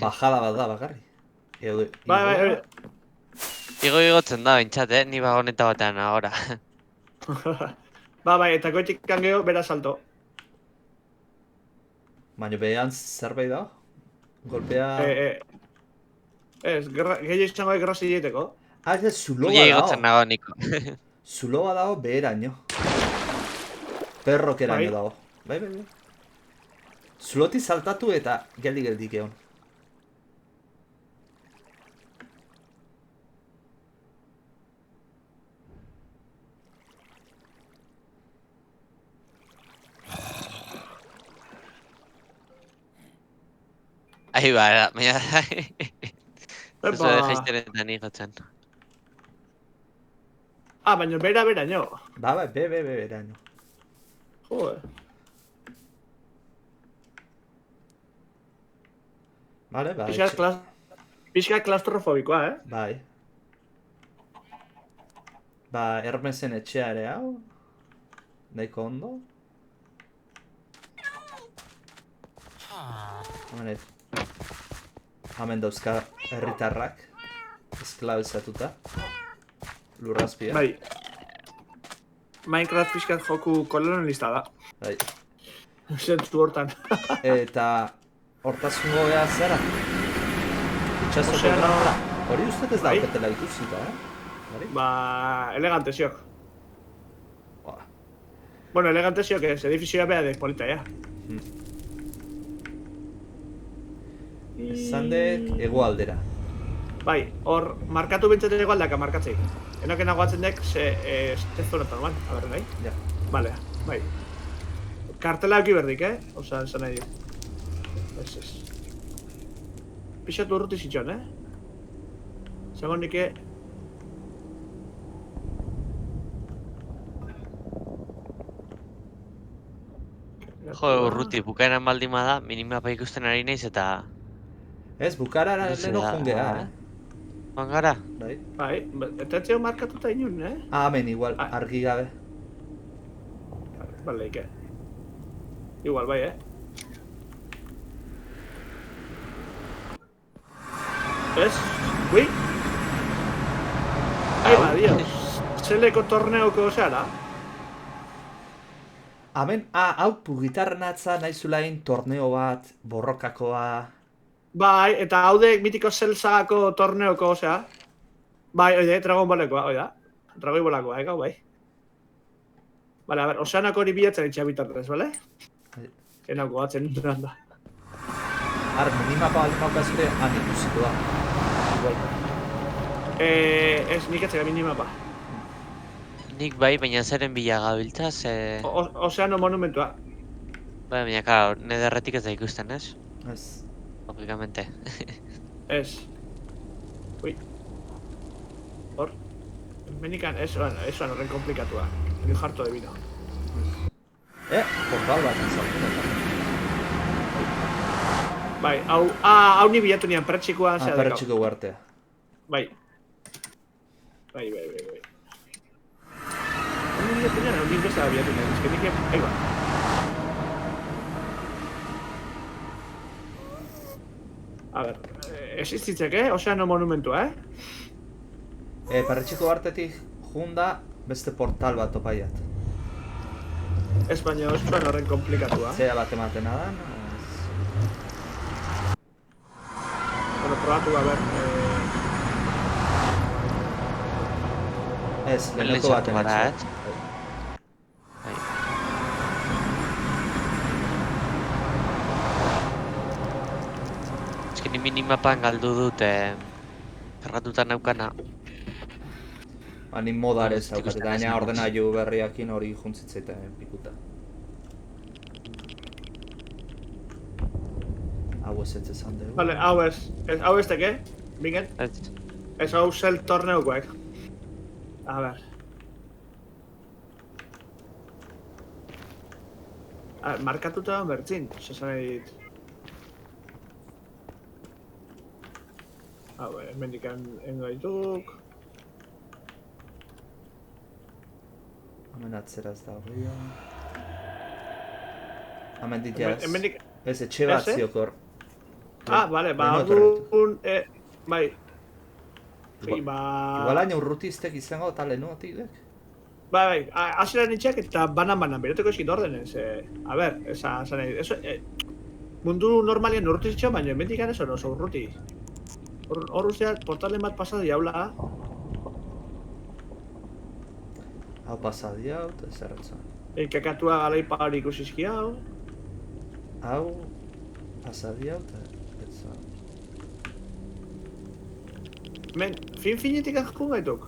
A: Bajada bat da, bakarri.
B: Bai.
C: Igotzen da, bintxat, ni bagoneta batean ahora.
B: Bai, eta goitik kangeo, bera salto.
A: Baina behan zerbait da? Golpea...
B: Ez, gehi izango gerra zileiteko.
A: Ez zuloa
C: Uia igotzen nago, Niko.
A: Zuloa dago beheraino. Perrokeraino dago. Bai. Zuloti saltatu eta geldik egon.
C: Ahí va, mira. Eso de jaizteretan igotzen.
B: Baina beraino.
A: Bai, beraino.
B: Joder.
A: Vale, bai.
B: Pixka klaustrofobikoa,
A: Bai. Hermesen etxea ere hau. Daiko ondo. Hemen dauzka herritarrak. Esklabezatuta. Lurrazpia.
B: Bai. Minecraft pixkat joku kolonialista da.
A: Bai.
B: Zentzu hortan.
A: Eta hortazungo beha zera? Itxasoko grafra. Hori ustez ez dauketela ikusita,
B: Elegante ziok. Bueno, elegante ziok ez, edifizioa beha de polita, ja.
A: Esan dek egoaldera.
B: Bai, hor, markatu bintzaten egoaldeaka markatzei. Enoken aguatzen dek, ze zonetan, man? A ber, nahi?
A: Ja.
B: Vale, bai. Kartela euki berdik, Osa, esan nahi dio. Ez. Pixatu urruti zitxon, Segon nike...
C: Jo, urruti, bukaeran baldima da, minimapa ikusten ari naiz eta...
A: Ez, bukarara leno jungea,
C: Bangara?
B: Bai, eta etxeo markatuta inun,
A: Hemen, igual, argi gabe.
B: Bale, ike. Igual, bai, Ez? Ui? Ai, ba, dios. Zeleko torneoko zara?
A: Hemen, hau pugitarren atza nahi zulain torneo bat, borrokakoa...
B: Bai, eta haude mitiko Cell-sagako torneoko, osea. Bai, oide, Dragon Ballekoa, oida. Dragon Ballakoa, gau, bai. Vale, a ver, ozeanako hori bilatzen itxabitarrez, bale? Enauko batzen nintzen da.
A: Minimapa baldin baukazute, han ikusiko da. Igual.
B: Ez, nik etzeka minimapa.
C: Nik bai, baina zeren bila gabiltza, ze...
B: Ozeano monumentua.
C: Bai, baina, klar, nederretik ez da ikusten, ez?
A: Ez.
C: Logikamente.
B: Ez. Ui. Hor. Menikan, ez horren komplikatua. Ni jarto de vino.
A: Portal bat izan.
B: Bai, hau ni bilatu nian pertsikoan zea dekau.
A: Pertsiko guartea.
B: Bai. Bai. Hau ni bilatu nian, hau ni besta bilatu nian. Ez que nik, ahí va. A ver, existitzeke, ozeano monumentua,
A: Perretxiko bartetik junda beste portal bat topaiat.
B: Ez baina osuan horren komplikatua.
A: Zera bat ematen adan.
B: Bueno, probatu, a ver.
A: Ez, lehenoko baten
C: Gara,
A: etxe.
C: Bai. Ez que ni minimapan galdu dut, kargatuta naukana.
A: Ni modarez
C: Ikusten
A: daukat, eta
C: ez
A: gaina
C: naiz.
A: ordenailu berriakin hori juntzitzeita pikuta. Hau ez esan dugu.
B: Vale, hau ez teke, bingen. Ez hau zel torneukoek. A ver. Markatuta bertzin, sesan edit. Hau, hemendikan engaituk.
A: Hemen atzeraz dago. Hemen dit jaz.
B: Hemendik...
A: Ez, etxe bat
B: Ez,
A: ziokor.
B: Vale, ba,
A: Lehenu
B: orduan... Bai.
A: Igual hain urrutistek izango eta lehenuotik.
B: Bai, hasieran nintxeak eta banan, beroteko eskin ordenez. A ber, esan nahi, mundu normalian urrutizitxo, baina hemendik ez oso urruti. Hor ustea, portalen bat pasadu jaula.
A: Hau pasadi hau, eta zerretzen.
B: Kakatua galaipa hori ikusizki hau.
A: Hau, pasadi hau, eta etza.
B: Men, fin-finetik ahkun gaituk.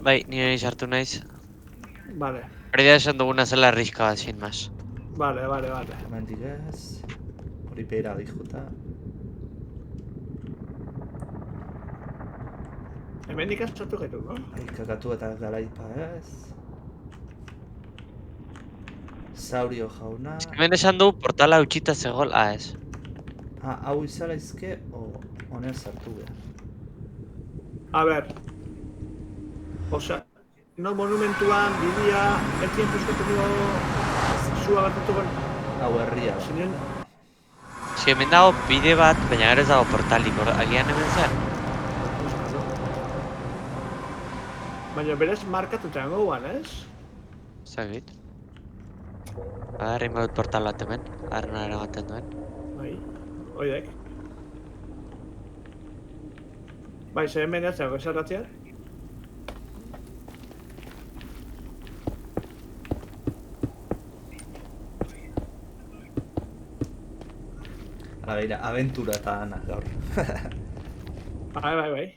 C: Bai, nire sartu naiz.
B: Vale,
C: Hori da esan duguna zela arriska bat, sin mas.
B: vale.
A: Hemen digez. Hori pera dijuta.
B: Hemendik sartu gaituk, no?
A: Kakatu eta garaipa ez. Saurio jauna.
C: Hemen esan du portala utxita zegol, ez.
A: Hau izala izke, honen sartu behar.
B: A ber. Osea, no monumentuan, bidea, etzien puzkatuko zua gertatuko.
A: Hau herria da.
B: Zinen,
C: Hemen dago bide bat, baina gero ez dago portalik, agian hemen zer?
B: baina berez markatuta goguan, ez?
C: Zagit. Agarri dut portal bat hemen, agarren eramaten duen.
B: Bai, oidek. Bai, ze hemen ez dago eserratzean.
A: Hala beira, aventura eta ana gaur.
B: Bai.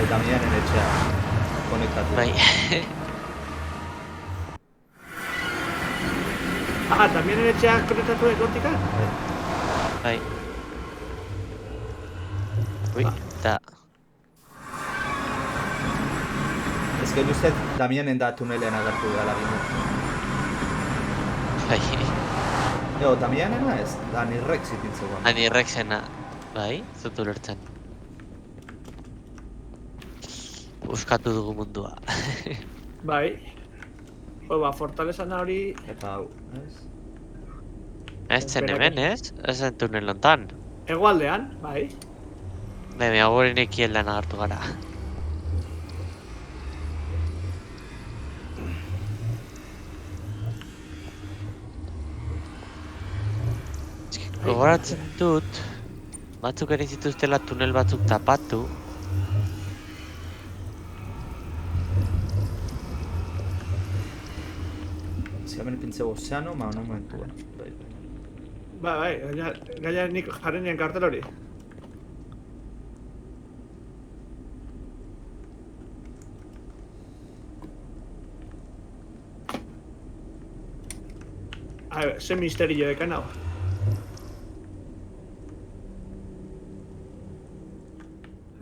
A: Damianen etxea konektatu.
C: Bai.
B: También etxeak konektatu ekortika?
C: Bai. Ui, eta...
A: Ez que uste Damianen da tunelean agertu dela bine.
C: Bai.
A: Damianena ez, da nirrek zitintzegoan.
C: Hani errexena. Bai, zut ulertzen. Euskatu dugu mundua.
B: Bai. Fortalezana hori...
A: Eta hau, ez?
C: Ez zen hemen, ez? Ez zen tunel hontan.
B: Hegoaldean, bai.
C: Bai, agorin ekieldan agartu gara. Gogoratzen dut, batzuk egin zituztela tunel batzuk tapatu.
A: Hemen pintzeu ozeano, monumentua.
B: Bai, gaina nik jarri nien kartel hori. Ze misterio ekan hau.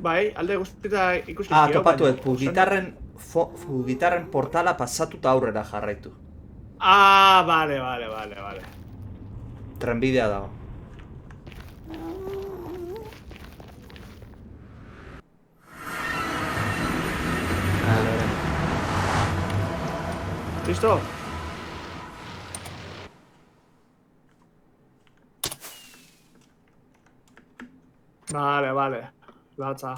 B: Bai, alde guztita ikusi
A: Topatuet, gitarren portala pasatuta aurrera jarraitu.
B: Vale.
A: Trenbidea dago.
B: Listo? Vale. Latza.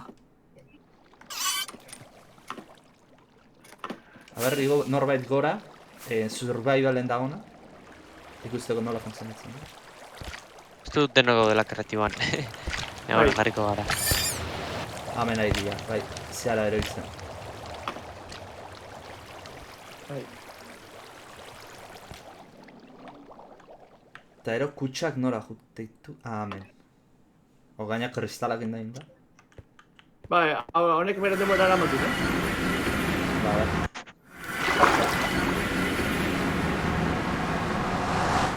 A: Igo norbait gora, survivalen dagona. Ikusteko nola funtzionatzen da.
C: Ez dut denoko dela kreatiboan. Egora jarriko gara.
A: Hemen ari dira, bai, zehala eroitzen.
B: Bai.
A: Eta ero kutsak nora juteitu. Hemen. Gaina kristalak indain da.
B: Bai, honek bere demora eramatut,
A: Bai.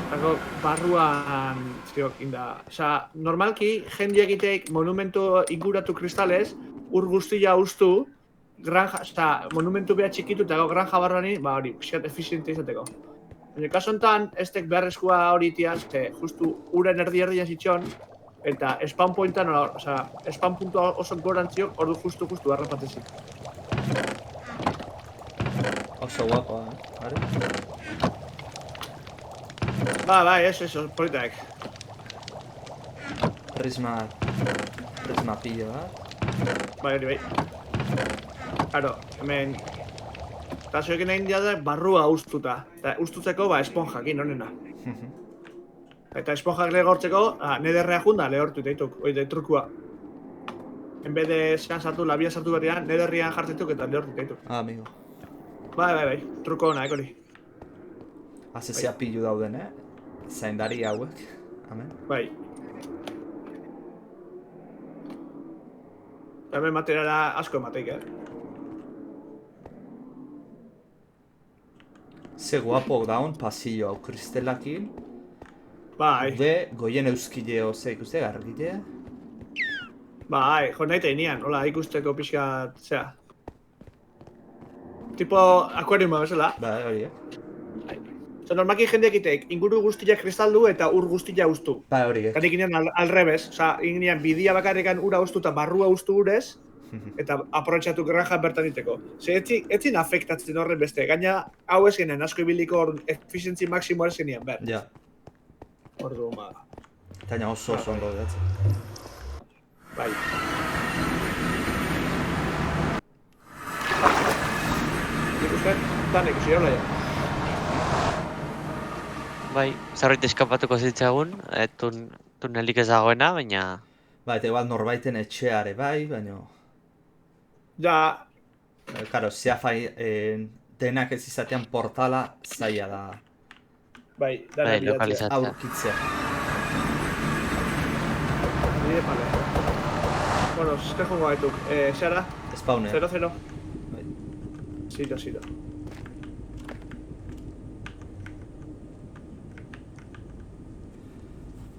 B: Dago, barruan ziok inda. Osa, normalki, jende egiteik monumentu inguratu kristalez, ur guztia ustu, granja, osa, monumentu beha txikitu eta granja barruani, hori, pixkat efiziente izateko. Baina, kaso honetan, ez tek beharrezkoa hori tiaz, justu uren erdi-erdian zitxon, eta spawn pointan, osa, spawn puntua oso gorantziok, ordu justu harrapatezik.
A: Oso guapoa, bale?
B: Bai, eso, politak.
A: Prisma pillo bat.
B: Bai, hori bai. Claro, hemen... Kaso egin egin da barrua ustuta. Eta ustutzeko, esponjakin, honena. Eta esponjak lehortzeko, nederrea junda lehortu deituk, oide trukua. En vez de zean sartu, labia sartu berrian, nederrian jartzituk eta lehortu deituk.
A: Amigo.
B: Bai, truko hona, hori.
A: Azezea pillu dauden, zaindari hauek. Amen.
B: Bai. Hemen materiala asko emateik,
A: Ze guapo daun pasillo hau kristelakin.
B: Bai.
A: Goien euskile hose ikuste gargile.
B: Bai, jo nahi teinean, hola, ikusteko pixka, zera. Tipo akuariuma bezala.
A: Bai, hori,
B: Normalki jendeak iteik, inguru guztia kristaldu eta ur guztia ustu.
A: Bai, hori,
B: Gatik inean alrebez, inean bidia bakarrikan ura ustu eta barrua ustu urez, eta aprobetxatu granja bertan iteko. Ze etzin afektatzen horren beste, gaina hau ez genen asko ibiliko efizientzi maksimoa ez genian, ber.
A: Ja.
B: Ordu,
A: Taina oso ondo datzen.
B: Bai. Nik uste, dan ikusi hola ja.
C: Bai, zerbait eskapatuko zitzagun, tunelik ez dagoena, baina...
A: Bai, eta igual norbaiten etxeare bai, baina...
B: Ja...
A: Karo, zeafai denak ez izatean portala zaila da.
B: Bai, dara bilatzea.
C: Lokalizatzea.
A: Aurkitzea.
B: Nire pale. Bueno, zizte jongo gaituk. Zara?
A: Spawner.
B: 0-0.
A: Bai.
B: 0-0.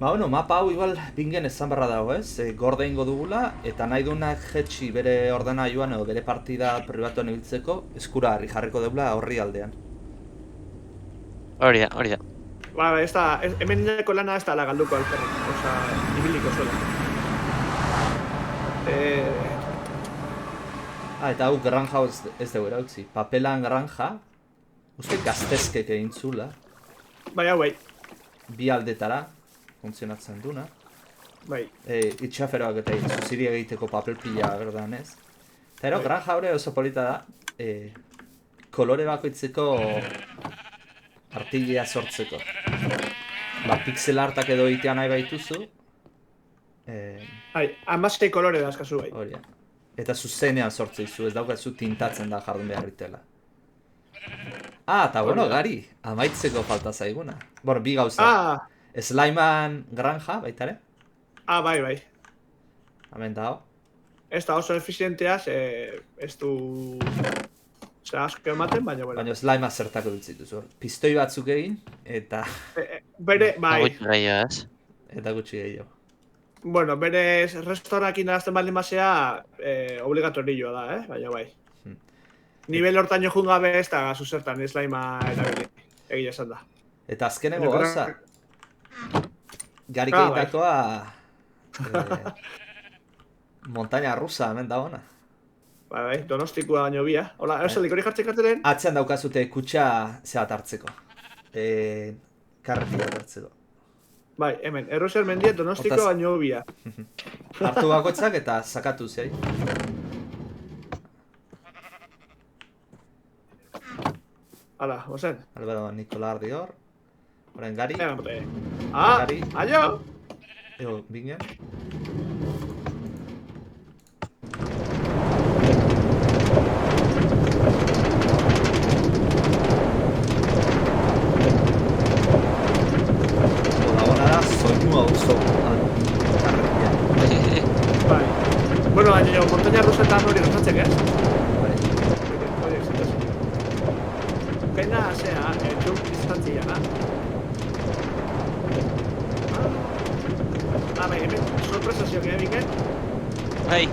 A: Bueno, mapa hau igual bingen ezan barra dago, ez? Gorde ingo dugula, eta nahi duenak jetxi bere ordenailuan edo bere partida pribatuan ibiltzeko, eskura jarriko dugula horri aldean.
C: Hori da.
B: Ba, hemen nireko lana ez da la galduko alperrik, oza, ibiliko zola.
A: Eta hau granja ez dugu erautzi. Papelan granja, uste gaztezkek egin zula.
B: Bai, hau bai.
A: Bi aldetara funtzionatzen duna.
B: Bai.
A: Itxaferoak eta zuziri egiteko papel pila berdan ez. Eta ero, granja hori oso polita da, kolore bakoitzeko artilea sortzeko. pixel artak edo egitea nahi baituzu.
B: Bai, 16 kolore dazkazu bai.
A: Hori. Eta zuzenean sortze izu, ez daukazu tintatzen da jardun behar bitela. Eta bueno, Gari, amaitzeko falta zaiguna. Bueno, bi gauza. Slimean granja, baita ere?
B: Bai.
A: Hemen dago.
B: Ez da oso efizienteaz, ez du... Osea, asko ematen, baina bueno.
A: Baina slima zertako dut zituzu. Pistoi batzuk egin, eta...
B: Bere, bai.
C: Agutxu gehiago, ez?
A: Eta gutxi gehiago.
B: Bueno, bere restorakin arazten baldin basea, obligatorioa da, baina bai. Nivel hortaino jun gabe ez da zuzertan slima erabili, egia esan da.
A: Eta azkeneko gauza, Garik egitakoa montaña rusa hemen da ona.
B: Bai, Donostikoa baino bia. Hola, eusalik hori jartzen kartelen?
A: Atzean daukazute kutxa zehat hartzeko. Karretia hartzeko.
B: Bai, hemen, Erroser mendiet Donostiko baino bia.
A: Hartu bakoitzak eta sakatu zei.
B: Hala, ozen.
A: Albero, Nikola Ardi hor. Horen Gari.
B: Gari. Aio!
A: Ego, bingen. Soinua oso karretia.
B: Bai. Bueno, baina montaña rusetan hori gertatzek, ez?
A: Bai.
B: Hori exitosi. Pena, zea, jump distantzia, na? Bai, hemen sorpresa zio que biken.
C: Bai.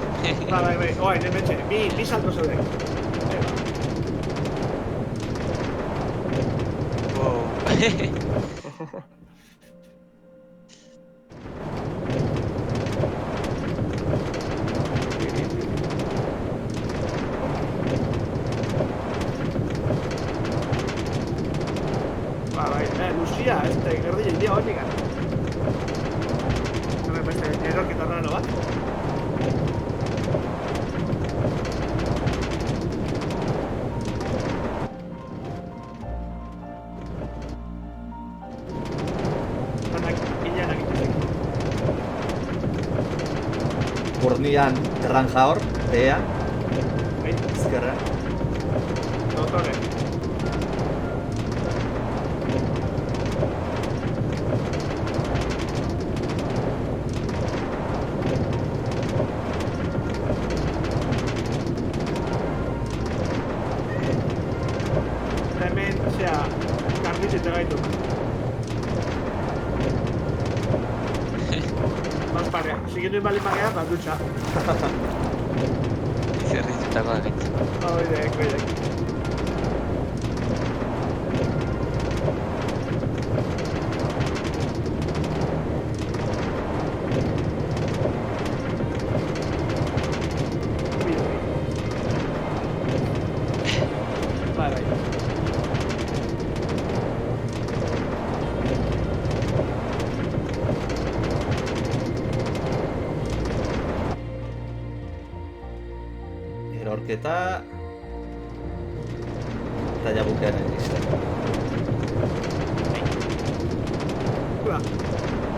B: Bai. Oain, hemen txe. Bi salto zeudek.
C: Wow.
B: Lucia, gerdile india honik. Hemen beste erorketa raro bat.
A: Bornian granja hor, tea. Ezkerra.
B: Dotore. Hemen, zera, karbitzete gaitu. Mas parea, siguiendo bali parea, bat dutxa.
C: Zerritutako da gaitz.
B: Oidek. Bai.
A: Erorketa... Eta ja bukean egizte.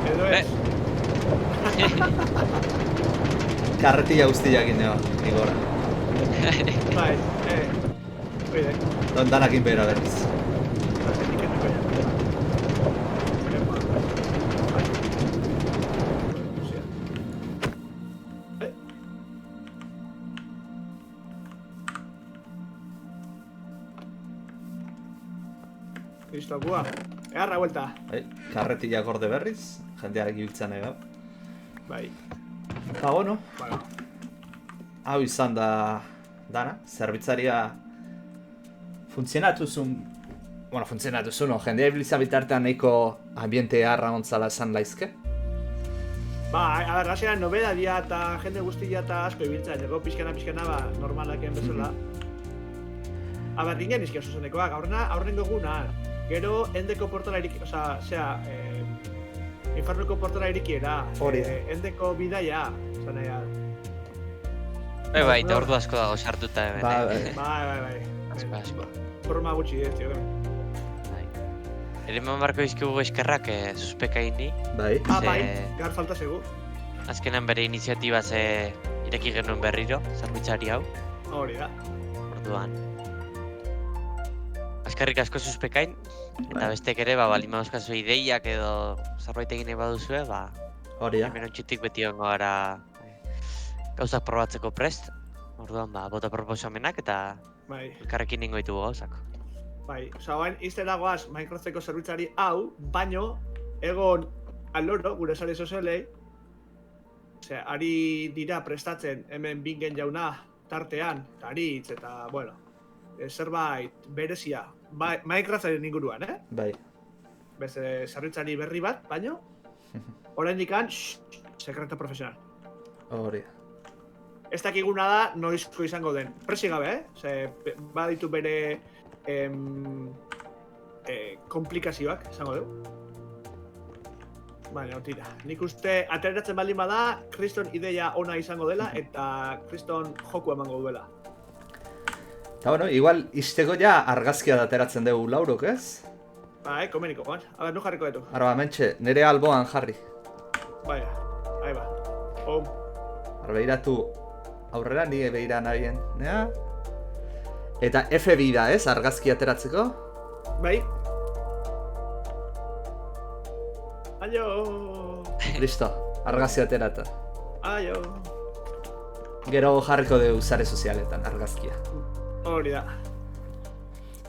B: Edo ez.
A: Karretilla guztiak ineo, igora.
B: Bai, oide.
A: Danakin behera berriz.
B: Listo, gua. Egarra vuelta.
A: Karretilla gorde berriz, jendearek ibiltzen ega.
B: Bai.
A: Eta bueno, hau izan da dana, zerbitzaria funtzionatu zuen, jendea ibilitza bitartean nahiko ambiente harra ontzala esan laizke.
B: Ba, a ver, hasieran nobedadia eta jende guztia eta asko ibiltza, nego pixkana ba, normalaken bezala. A ber, ginen izkia zuzenekoak, aurrengo eguna, gero endeko portala iriki, Infernuko portala irikiera, endeko bidaia, zan nahi.
C: Bai, eta ordu asko dago sartuta hemen.
B: Bai.
C: Asko.
B: Forma gutxi ez, tio.
C: Ereman barko izkigu eskerrak suspekaini.
A: Bai.
B: Bai, gar falta zegu.
C: Azkenan bere iniziatiba ireki genuen berriro, zerbitzari hau.
B: Hori da.
C: Orduan. Azkarrik asko suspekain, eta bestek ere, balin baduzkazu ideiak edo zerbait egin nahi baduzue,
A: Hori da.
C: hemen ontsutik beti ongo gara gauzak probatzeko prest. Orduan, bota proposamenak eta
B: Bai.
C: elkarrekin ningo ditugu gauzak.
B: Bai, oza, bain, izteragoaz Minecrafteko zerbitzari hau, baino, egon aloro, gure sare sozialei, ari dira prestatzen hemen bingen jauna tartean, taritz eta, bueno, zerbait berezia, Minecraftaren inguruan,
A: Bai.
B: Beste zerbitzari berri bat, baino, oraindikan, sekreto profesional.
A: Hori da.
B: Ez dakiguna da, noizko izango den. Presi gabe, baditu bere komplikazioak, izango dugu. Baina, tira. Nik uste, ateratzen baldin bada, kriston ideia ona izango dela, eta kriston joku emango duela.
A: Eta bueno, igual, izteko ja argazkia da ateratzen dugu laurok, ez?
B: Bai, komeniko, goan. A ber, nu jarriko ditu.
A: Arba, mentxe, nire alboan jarri.
B: Baina, ahi ba. Hom.
A: Arba, behiratu aurrera, nire behira nabien. Eta FB da, ez? Argazki ateratzeko.
B: Bai. Aio.
A: Listo, argazki aterata.
B: Aio.
A: Gero jarriko dugu sare sozialetan, argazkia.
B: Hori da.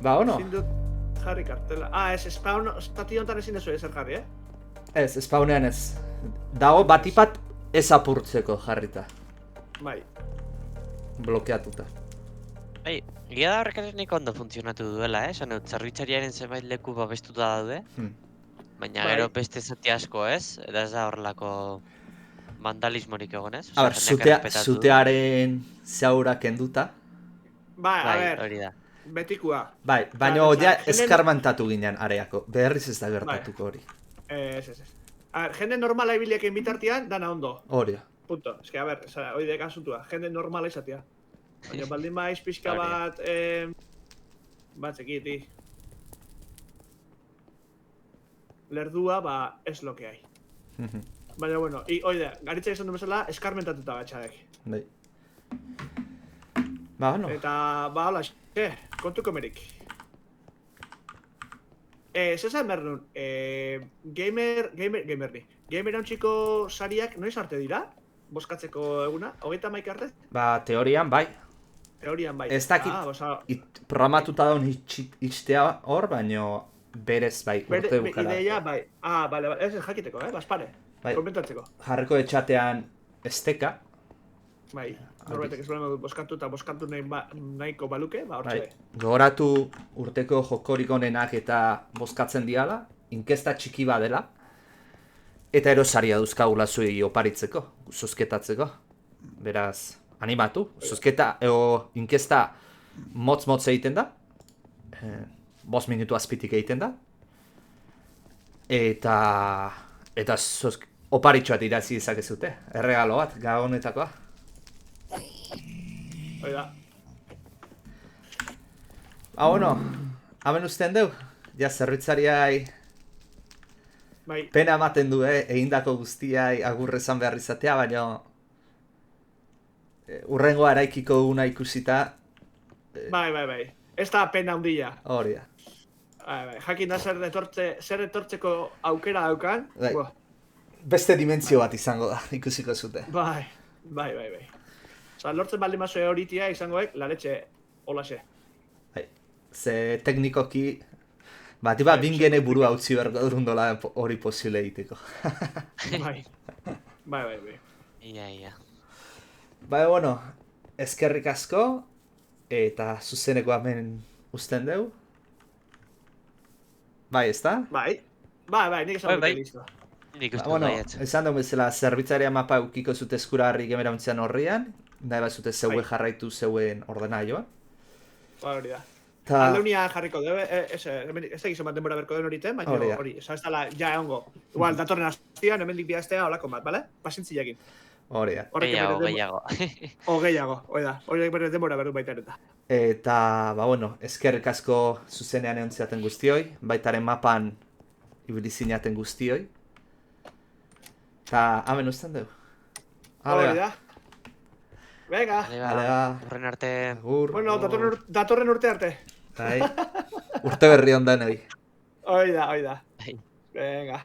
A: Ba, ono?
B: Ezin dut jarri kartela. Ez, estati honetan ezin dezu ezer jarri,
A: Ez, spawnean ez. Dago batipat ez apurtzeko jarrita.
B: Bai.
A: Blokeatuta.
C: Bai, egia da horrek ere nik ondo funtzionatu duela, esan dut, zerbitzariaren zenbait leku babestuta daude. Baina
B: Bai.
C: gero beste zati asko ez, eta ez da horrelako vandalismorik egon ez?
A: A ber, zutearen zeaura kenduta.
B: Bai, a
C: Bai,
B: ber,
C: hori da.
B: betikua.
A: Bai, baina
B: Osea,
A: ja
B: jenden-
A: eskarmantatu ginen areako. Berriz ez da gertatuko hori.
B: Ez. A ber, jende normala ibilieken bitartean, dana ondo.
A: Hori da.
B: Punto. Ez que, a ber, hori dek asuntua. Jende normala izatea. Baina baldin maiz pixka
C: Hori.
B: bat zekiti. Lerdua, ez lo que hay. Baina, bueno, hori da, garitza izan du bezala, eskarmentatuta batxadek.
A: Bai. Ba, bueno.
B: Eta, hola, kontuko merik. Zesan behar nun, gamer hauntxiko sariak noiz arte dira? Boskatzeko eguna? 31 arte?
A: Ba, teorian, bai.
B: Teorian bai.
A: Ez dakit, programatuta daun itxtea hor, baino berez bai, urte bukara.
B: Ideia, bai. Bale, ez jakiteko, baspare.
A: Bai.
B: Komentatzeko.
A: Jarriko etxatean esteka.
B: Bai. Norbaitek ez balen boskatu eta boskatu nahiko baluke, hortxe.
A: Bai. Gogoratu urteko jokorik onenak eta bozkatzen diala, inkesta txiki badela, eta erosaria duzkagula zuei oparitzeko, zozketatzeko. Beraz, animatu, zozketa, inkesta motz egiten da, 5 minutu azpitik egiten da, eta oparitxoat idatzi dezakezute, erregalo bat, gabonetakoa.
B: Hori da.
A: Bueno, hamen usten deu, ja zerbitzariai
B: Bai.
A: pena ematen du, egindako guztiai agurrezan behar izatea, baina urrengoa eraikiko duguna ikusita,
B: Bai. Ez da pena handia.
A: hori da.
B: Bai. Jakin da zer etortzeko aukera daukan.
A: Bai.
B: Buah.
A: Beste dimentsio bat izango da, ikusiko zute.
B: Bai. Osa, lortzen baldin mazue horitia izangoek, laletxe holaxe.
A: Bai. Ze teknikoki, batiba bingene burua utzi berko durundola hori posible egiteko.
B: Bai.
C: Ia.
A: Bai, bueno, eskerrik asko, eta zuzeneko hemen usten deu. Bai, ezta?
B: Bai, nik esan dute
C: Bai.
B: listo.
C: Nik uste
A: Bueno,
C: baietz.
A: esan dugu bezala, zerbitzaria mapa eukiko zute eskurarri gemerauntzean horrian, nahi bat zute zeue
B: Bai.
A: jarraitu zeuen ordenaioa.
B: Hori da.
A: Ta,
B: Aldeunia jarriko dube, ez egizu bat denbora berko den horiten, baina
A: Hori da.
B: hori, ez dela ja egongo. Igual, datorren astian, hemendik bi astea olako bat, bale? Pasintzilekin.
A: hori da.
C: Gehiago.
B: Gehiago, hori da. Horiek bere denbora berdu baita eta.
A: Eta, ba bueno, eskerrik asko zuzenean egon ziaten guztioi, baitaren mapan ibili zinaten guztioi. Ta, hamen usten dugu.
B: Hori da. Venga.
C: Horren arte...
A: Agur.
B: Bueno, datorren urte arte.
A: Bai. Urte berri ondan hori.
B: Hori da.
C: Bai.
B: Venga.